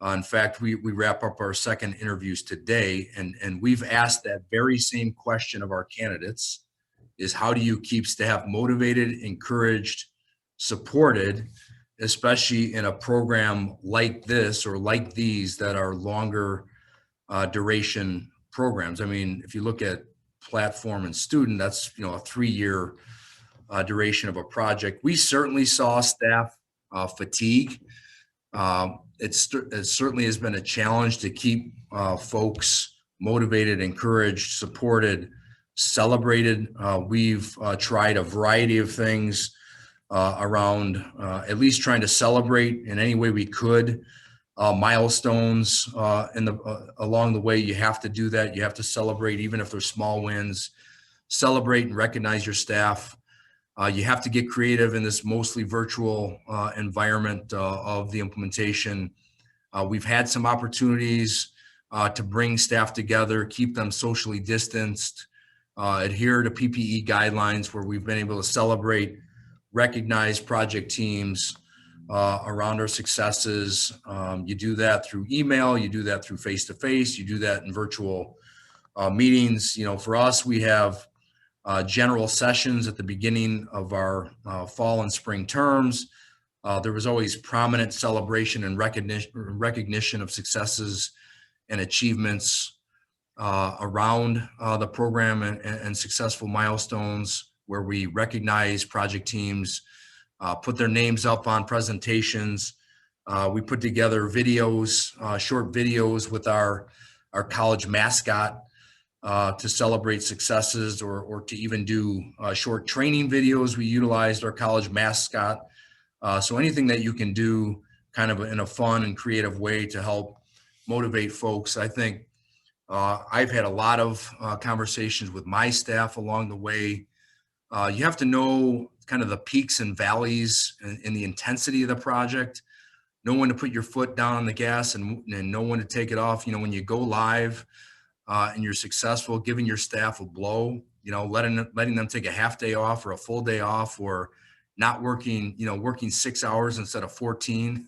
In fact, we wrap up our second interviews today, and we've asked that very same question of our candidates, is how do you keep staff motivated, encouraged, supported, especially in a program like this or like these that are longer duration programs. I mean, if you look at platform and student, that's a 3-year duration of a project. We certainly saw staff fatigue. It certainly has been a challenge to keep folks motivated, encouraged, supported, celebrated. We've tried a variety of things around at least trying to celebrate in any way we could. Milestones along the way. You have to do that. You have to celebrate, even if they're small wins. Celebrate and recognize your staff. You have to get creative in this mostly virtual environment of the implementation. We've had some opportunities to bring staff together, keep them socially distanced, adhere to PPE guidelines, where we've been able to celebrate, recognize project teams around our successes. You do that through email, you do that through face-to-face, you do that in virtual meetings. For us, we have general sessions at the beginning of our fall and spring terms. There was always prominent celebration and recognition of successes and achievements around the program and successful milestones, where we recognize project teams, put their names up on presentations. We put together videos, short videos with our college mascot to celebrate successes, or to even do short training videos. We utilized our college mascot. So anything that you can do kind of in a fun and creative way to help motivate folks. I think I've had a lot of conversations with my staff along the way. You have to know kind of the peaks and valleys in the intensity of the project, know when to put your foot down on the gas and know when to take it off. When you go live and you're successful, giving your staff a blow, letting them take a half day off or a full day off, or not working, working 6 hours instead of 14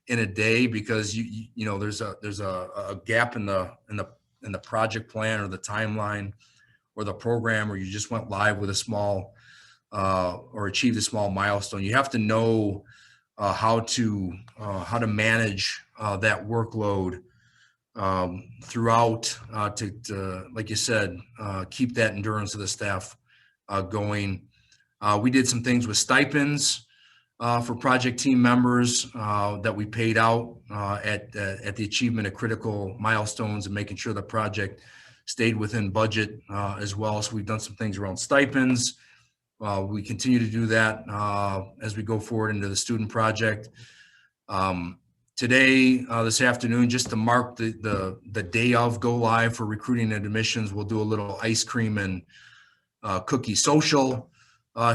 in a day because there's a gap in the project plan or the timeline or the program, or you just went live with a small or achieved a small milestone. You have to know how to manage that workload throughout to like you said, keep that endurance of the staff going. We did some things with stipends for project team members that we paid out at the achievement of critical milestones and making sure the project stayed within budget as well. So we've done some things around stipends. We continue to do that as we go forward into the student project. Today, this afternoon, just to mark the day of go live for recruiting and admissions, we'll do a little ice cream and cookie social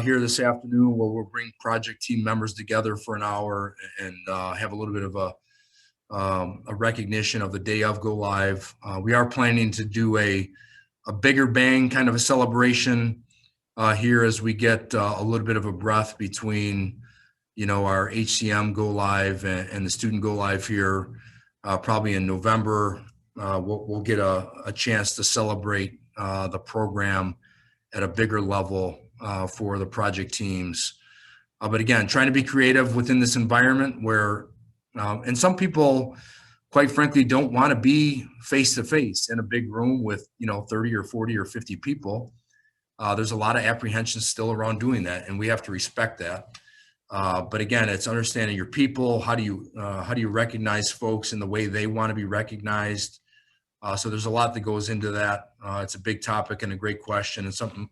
here this afternoon, where we'll bring project team members together for an hour and have a little bit of a recognition of the day of go live. We are planning to do a bigger bang kind of a celebration here as we get a little bit of a breath between, our HCM go live and the student go live here, probably in November. We'll get a chance to celebrate the program at a bigger level for the project teams. But again, trying to be creative within this environment where, and some people, quite frankly, don't want to be face to face in a big room with 30 or 40 or 50 people. There's a lot of apprehension still around doing that, and we have to respect that. But again, it's understanding your people. How do you recognize folks in the way they want to be recognized? So there's a lot that goes into that. It's a big topic and a great question, and something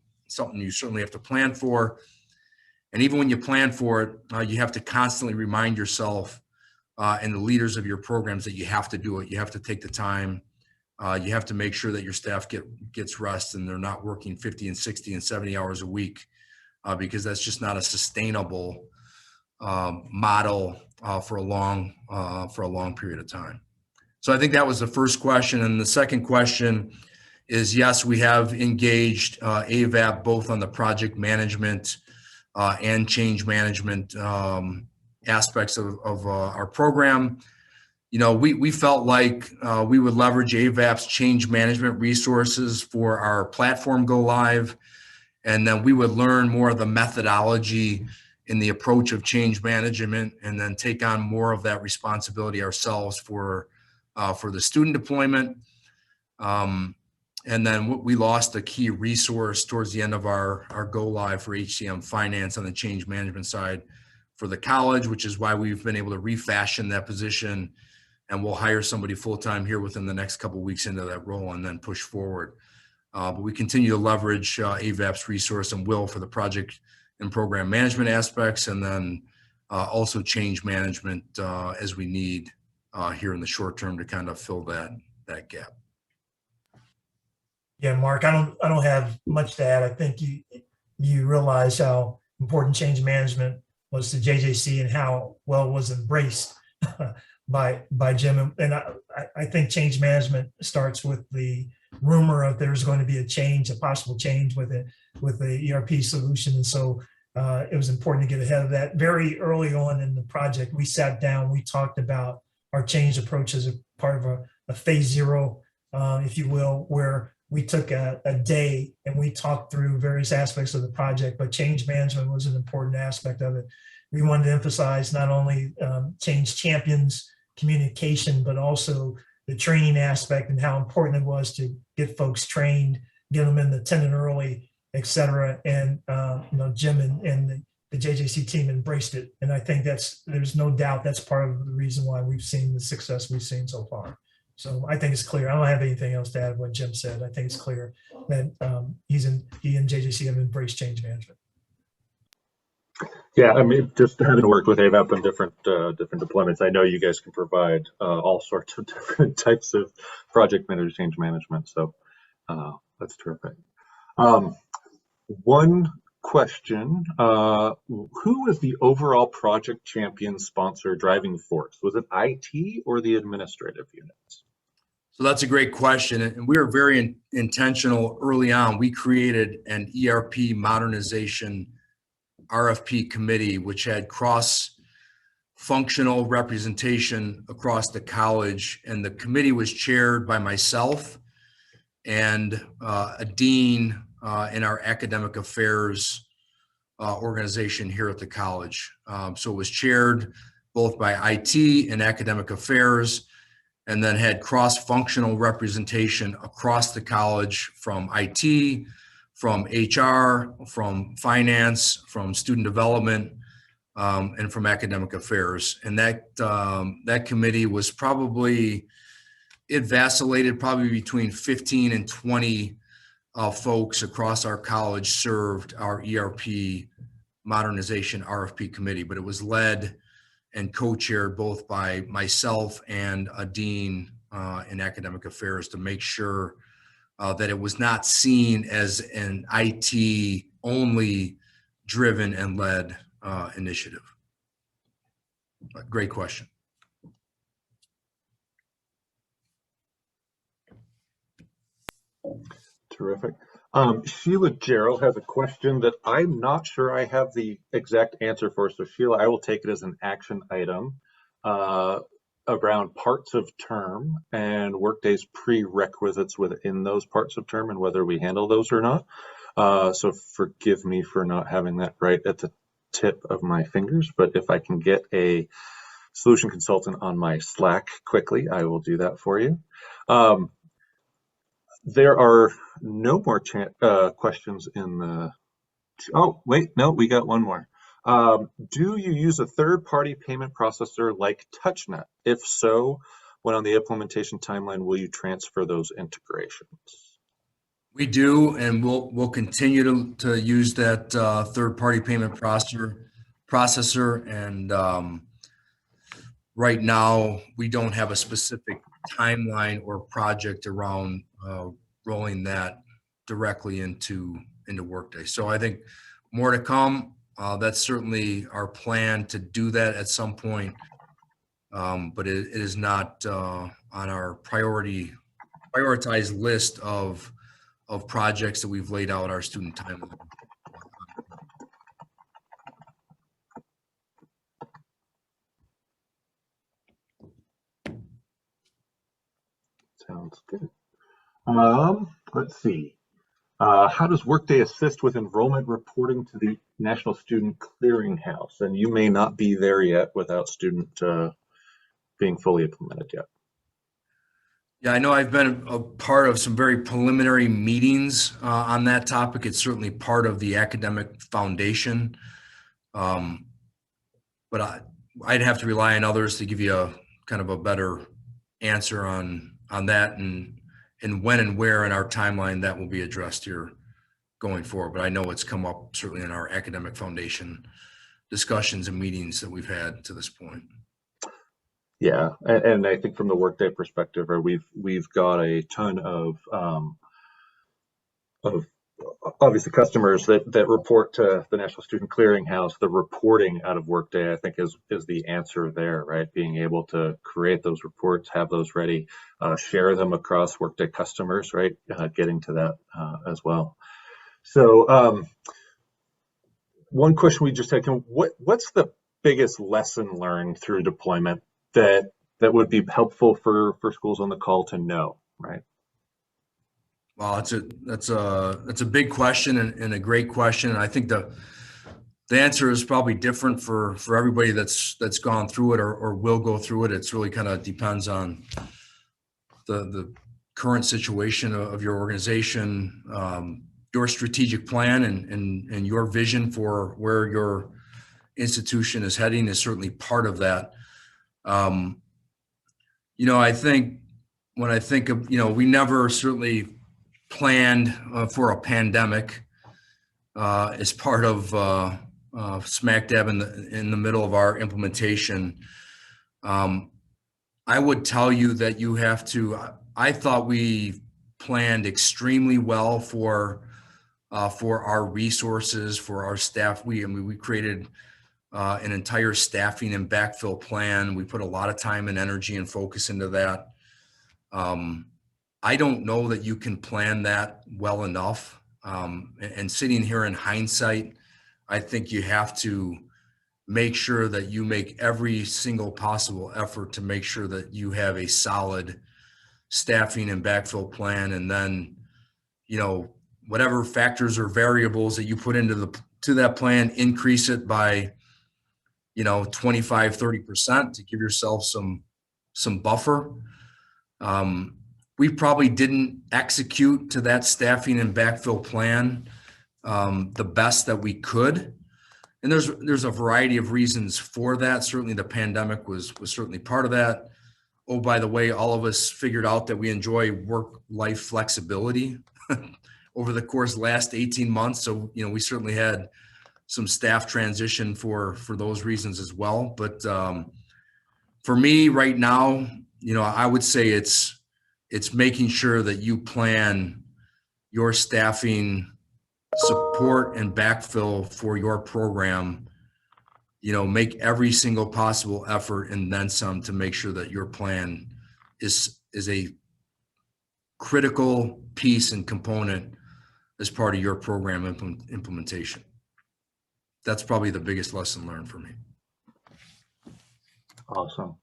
you certainly have to plan for. And even when you plan for it, you have to constantly remind yourself and the leaders of your programs that you have to do it. You have to take the time. You have to make sure that your staff gets rest and they're not working 50 and 60 and 70 hours a week, because that's just not a sustainable model for a long period of time. So I think that was the first question. And the second question is, yes, we have engaged AVAP both on the project management and change management aspects of our program. We felt like we would leverage AVAP's change management resources for our platform go live, and then we would learn more of the methodology in the approach of change management, and then take on more of that responsibility ourselves for the student deployment. And then we lost a key resource towards the end of our go live for HCM finance on the change management side for the college, which is why we've been able to refashion that position, and we'll hire somebody full-time here within the next couple of weeks into that role and then push forward. But we continue to leverage AVAP's resource and will for the project and program management aspects, and then also change management as we need here in the short term to kind of fill that gap. Yeah, Mark, I don't have much to add. I think you realize how important change management was to JJC and how well it was embraced by Jim. And I think change management starts with the rumor of there's going to be a possible change with the ERP solution. And so it was important to get ahead of that. Very early on in the project, we sat down, we talked about our change approach as a part of a phase zero, if you will, where we took a day and we talked through various aspects of the project, but change management was an important aspect of it. We wanted to emphasize not only change champions communication, but also the training aspect and how important it was to get folks trained, get them in the tenant early, et cetera. And Jim and the JJC team embraced it. And I think there's no doubt that's part of the reason why we've seen the success we've seen so far. So I think it's clear. I don't have anything else to add what Jim said. I think it's clear that he and JJC have embraced change management. Yeah, I mean, just having worked with AVAP on different deployments, I know you guys can provide all sorts of different types of project manager change management. So that's terrific. One question, who was the overall project champion sponsor driving force? Was it IT or the administrative units? So that's a great question. And we were very intentional early on. We created an ERP modernization RFP committee, which had cross-functional representation across the college. And the committee was chaired by myself and a dean in our academic affairs organization here at the college. So it was chaired both by IT and academic affairs, and then had cross-functional representation across the college from IT, from HR, from finance, from student development, and from academic affairs. And that committee was it vacillated probably between 15 and 20 folks across our college served our ERP modernization RFP committee, but it was led and co-chaired both by myself and a dean in academic affairs to make sure that it was not seen as an IT only driven and led initiative. Great question. Terrific. Sheila Gerald has a question that I'm not sure I have the exact answer for. So Sheila, I will take it as an action item uh, around parts of term and Workday's prerequisites within those parts of term and whether we handle those or not. So forgive me for not having that right at the tip of my fingers, but if I can get a solution consultant on my Slack quickly, I will do that for you. Um, there are no more questions in the. Oh, wait, no, we got one more. Do you use a third-party payment processor like TouchNet? If so, when on the implementation timeline will you transfer those integrations? We do, and we'll continue to use that third-party payment processor. And right now, we don't have a specific timeline or project around rolling that directly into Workday. So I think more to come. That's certainly our plan to do that at some point, but it is not on our prioritized list of projects that we've laid out our student timeline. Sounds good. Let's see. How does Workday assist with enrollment reporting to the National Student Clearinghouse? And you may not be there yet without student being fully implemented yet. Yeah, I know I've been a part of some very preliminary meetings on that topic. It's certainly part of the academic foundation. But I'd have to rely on others to give you a kind of a better answer on that and when and where in our timeline that will be addressed here going forward. But I know it's come up certainly in our academic foundation discussions and meetings that we've had to this point. Yeah, and I think from the Workday perspective, we've got a ton of obviously customers that report to the National Student Clearinghouse. The reporting out of Workday, I think, is the answer there, right? Being able to create those reports, have those ready, share them across Workday customers, right? Getting to that as well. So one question we just had: what's the biggest lesson learned through deployment that would be helpful for schools on the call to know, right? Well, that's a big question and a great question. And I think the answer is probably different for everybody that's gone through it or will go through it. It's really kind of depends on the current situation of your organization, your strategic plan and your vision for where your institution is heading is certainly part of that. I think when I think of, we never certainly planned for a pandemic as part of smack dab in the middle of our implementation. I would tell you that you have to. I thought we planned extremely well for our resources, for our staff. We created an entire staffing and backfill plan. We put a lot of time and energy and focus into that. I don't know that you can plan that well enough. And sitting here in hindsight, I think you have to make sure that you make every single possible effort to make sure that you have a solid staffing and backfill plan. And then, whatever factors or variables that you put into that plan, increase it by, 25, 30% to give yourself some buffer. We probably didn't execute to that staffing and backfill plan the best that we could. And there's a variety of reasons for that. Certainly the pandemic was certainly part of that. Oh, by the way, all of us figured out that we enjoy work-life flexibility over the course of the last 18 months. So, we certainly had some staff transition for those reasons as well. But for me right now, I would say it's making sure that you plan your staffing support and backfill for your program, make every single possible effort and then some to make sure that your plan is a critical piece and component as part of your program implementation. That's probably the biggest lesson learned for me. Awesome.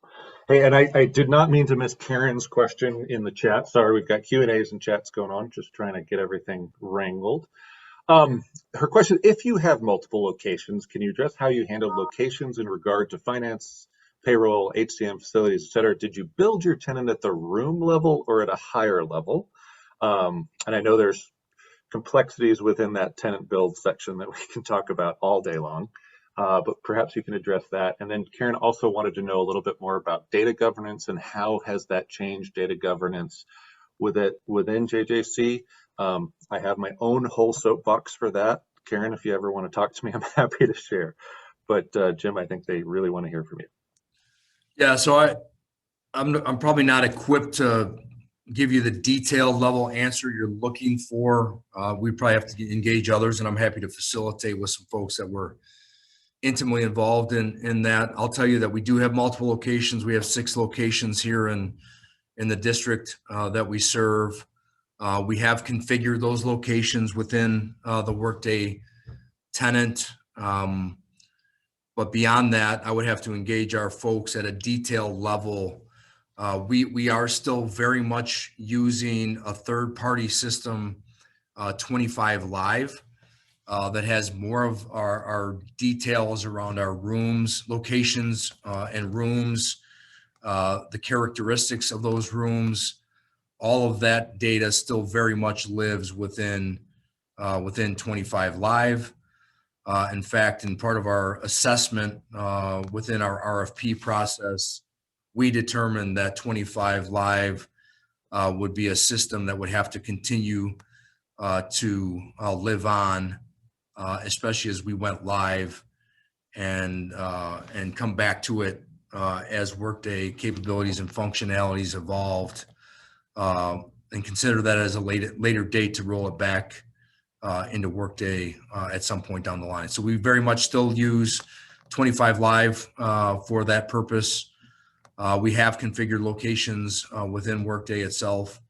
Hey, and I did not mean to miss Karen's question in the chat. Sorry, we've got Q&As and chats going on, just trying to get everything wrangled. Her question, if you have multiple locations, can you address how you handle locations in regard to finance, payroll, HCM facilities, et cetera? Did you build your tenant at the room level or at a higher level? And I know there's complexities within that tenant build section that we can talk about all day long, but perhaps you can address that. And then Karen also wanted to know a little bit more about data governance and how has that changed data governance within JJC. I have my own whole soapbox for that. Karen, if you ever want to talk to me, I'm happy to share. But Jim, I think they really want to hear from you. Yeah, so I'm probably not equipped to give you the detailed level answer you're looking for. We probably have to engage others, and I'm happy to facilitate with some folks that were intimately involved in that. I'll tell you that we do have multiple locations. We have 6 locations here in the district that we serve. We have configured those locations within the Workday tenant. But beyond that, I would have to engage our folks at a detailed level. We are still very much using a third-party system, 25 Live, that has more of our details around our rooms, locations, and rooms, the characteristics of those rooms. All of that data still very much lives within 25 Live. In fact, in part of our assessment within our RFP process, we determined that 25 Live would be a system that would have to continue to live on, especially as we went live and come back to it as Workday capabilities and functionalities evolved, and consider that as a later date to roll it back into Workday at some point down the line. So we very much still use 25 Live for that purpose. We have configured locations within Workday itself.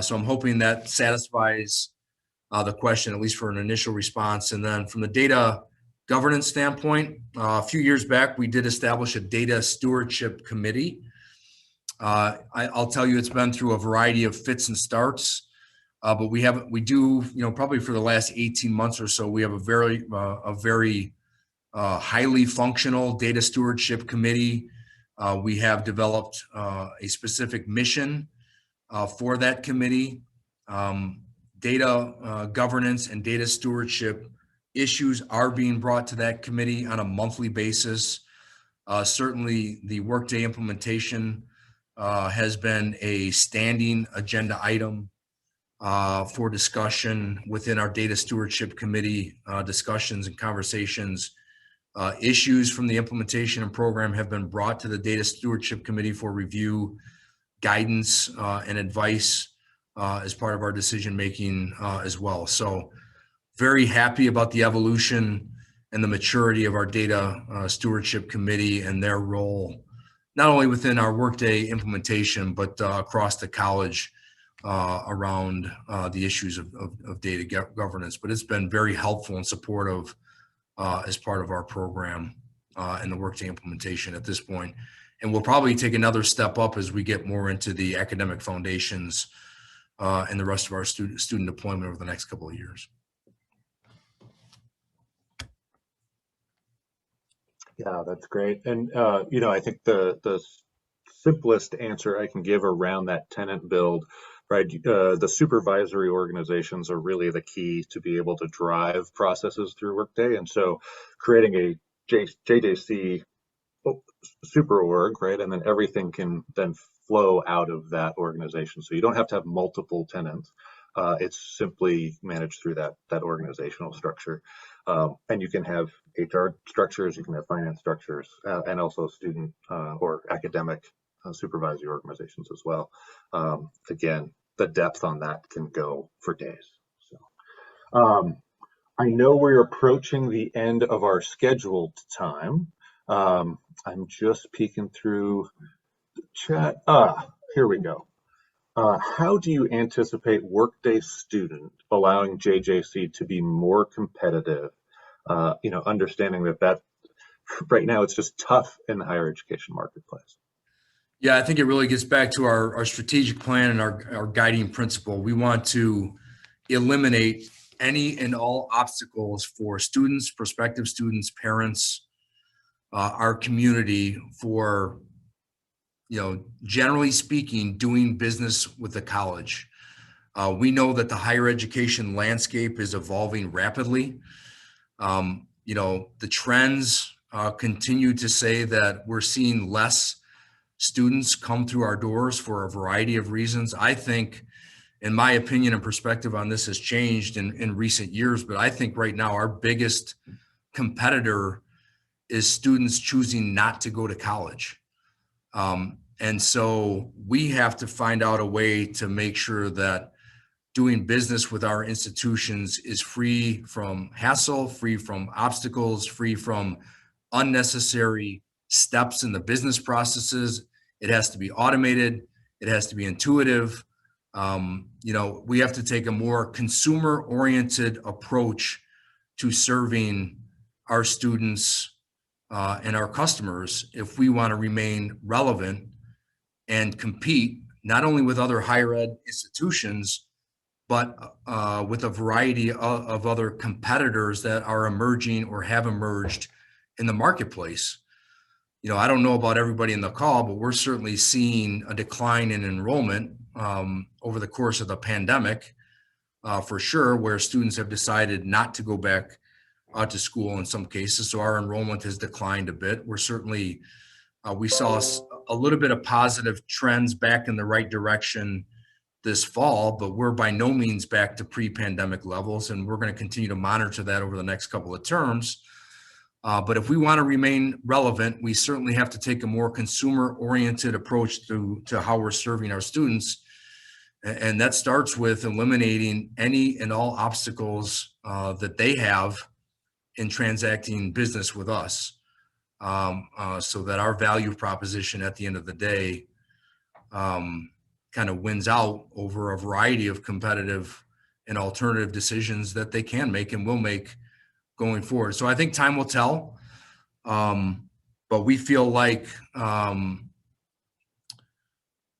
So I'm hoping that satisfies the question, at least for an initial response. And then from the data governance standpoint, a few years back, we did establish a data stewardship committee. I'll tell you, it's been through a variety of fits and starts. But we do, probably for the last 18 months or so, we have a very highly functional data stewardship committee. We have developed a specific mission for that committee. Data governance and data stewardship issues are being brought to that committee on a monthly basis. Certainly the Workday implementation has been a standing agenda item for discussion within our data stewardship committee discussions and conversations. Issues from the implementation and program have been brought to the data stewardship committee for review, guidance, and advice as part of our decision making as well. So very happy about the evolution and the maturity of our data stewardship committee and their role, not only within our Workday implementation, but across the college around the issues of data governance. But it's been very helpful and supportive as part of our program and the Workday implementation at this point. And we'll probably take another step up as we get more into the academic foundations and the rest of our student deployment over the next couple of years. Yeah, that's great. And, I think the simplest answer I can give around that tenant build, right? The supervisory organizations are really the key to be able to drive processes through Workday. And so creating a JJC super org, right? And then everything can then flow out of that organization. So you don't have to have multiple tenants. It's simply managed through that organizational structure. And you can have HR structures, you can have finance structures, and also student or academic supervisory organizations as well. Again, the depth on that can go for days. So I know we're approaching the end of our scheduled time. I'm just peeking through the chat. Here we go. How do you anticipate Workday student allowing JJC to be more competitive? Understanding that right now it's just tough in the higher education marketplace. Yeah, I think it really gets back to our strategic plan and our guiding principle. We want to eliminate any and all obstacles for students, prospective students, parents, our community for, generally speaking, doing business with the college. We know that the higher education landscape is evolving rapidly. The trends continue to say that we're seeing less students come through our doors for a variety of reasons. I think, in my opinion and perspective on this, has changed in recent years, but I think right now our biggest competitor is students choosing not to go to college. And so we have to find out a way to make sure that doing business with our institutions is free from hassle, free from obstacles, free from unnecessary steps in the business processes. It has to be automated. It has to be intuitive. We have to take a more consumer-oriented approach to serving our students and our customers if we want to remain relevant and compete not only with other higher ed institutions, but with a variety of other competitors that are emerging or have emerged in the marketplace. I don't know about everybody in the call, but we're certainly seeing a decline in enrollment over the course of the pandemic, for sure, where students have decided not to go back to school in some cases. So our enrollment has declined a bit. We're certainly, we saw a little bit of positive trends back in the right direction this fall, but we're by no means back to pre-pandemic levels, and we're going to continue to monitor that over the next couple of terms. But if we want to remain relevant, we certainly have to take a more consumer-oriented approach to how we're serving our students. And that starts with eliminating any and all obstacles that they have in transacting business with us, so that our value proposition at the end of the day kind of wins out over a variety of competitive and alternative decisions that they can make and will make going forward. So I think time will tell, but we feel like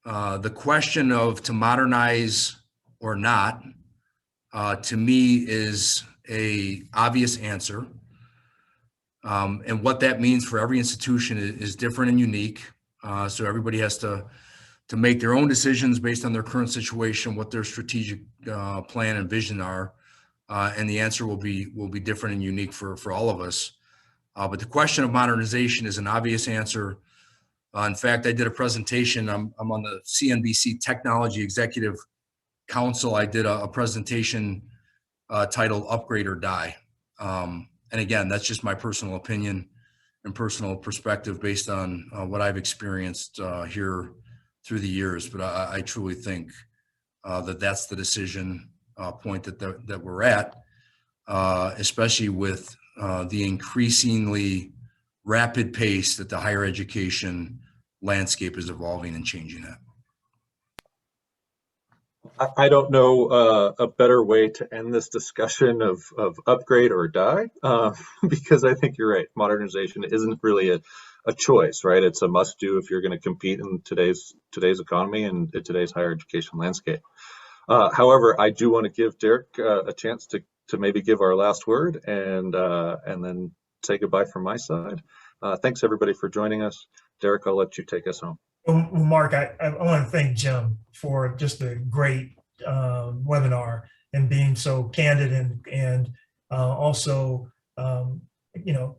the question of to modernize or not, to me, is a obvious answer. And what that means for every institution is different and unique. So everybody has to make their own decisions based on their current situation, what their strategic plan and vision are. And the answer will be different and unique for all of us. But the question of modernization is an obvious answer. In fact, I did a presentation. I'm on the CNBC Technology Executive Council. I did a presentation titled "Upgrade or Die." And again, that's just my personal opinion and personal perspective based on what I've experienced here through the years. But I truly think that that's the decision point that we're at, especially with the increasingly rapid pace that the higher education landscape is evolving and changing at. I don't know a better way to end this discussion of upgrade or die, because I think you're right. Modernization isn't really a choice, right? It's a must do if you're going to compete in today's economy and in today's higher education landscape. However, I do want to give Derek a chance to maybe give our last word and then say goodbye from my side. Thanks everybody for joining us. Derek, I'll let you take us home. Well, Mark, I want to thank Jim for just a great webinar and being so candid and also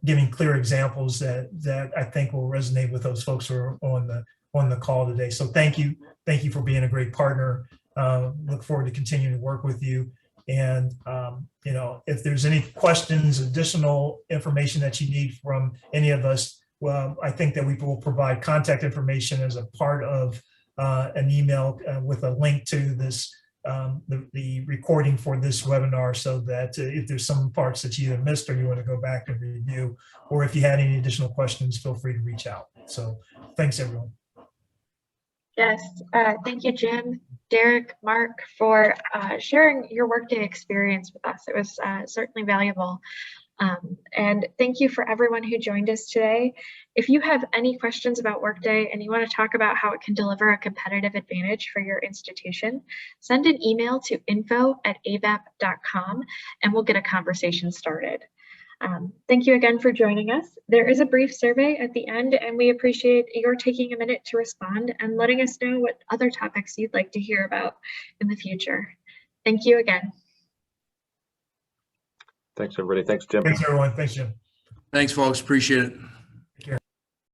giving clear examples that I think will resonate with those folks who are on the call today. So thank you for being a great partner. Look forward to continuing to work with you. And if there's any questions, additional information that you need from any of us, well, I think that we will provide contact information as a part of an email with a link to this, the recording for this webinar, so that if there's some parts that you have missed or you want to go back and review, or if you had any additional questions, feel free to reach out. So thanks, everyone. Yes, thank you, Jim, Derek, Mark, for sharing your Workday experience with us. It was certainly valuable. And thank you for everyone who joined us today. If you have any questions about Workday and you want to talk about how it can deliver a competitive advantage for your institution, send an email to info@abap.com and we'll get a conversation started. Thank you again for joining us. There is a brief survey at the end, and we appreciate your taking a minute to respond and letting us know what other topics you'd like to hear about in the future. Thank you again. Thanks, everybody. Thanks, Jim. Thanks, everyone. Thanks, Jim. Thanks, folks. Appreciate it.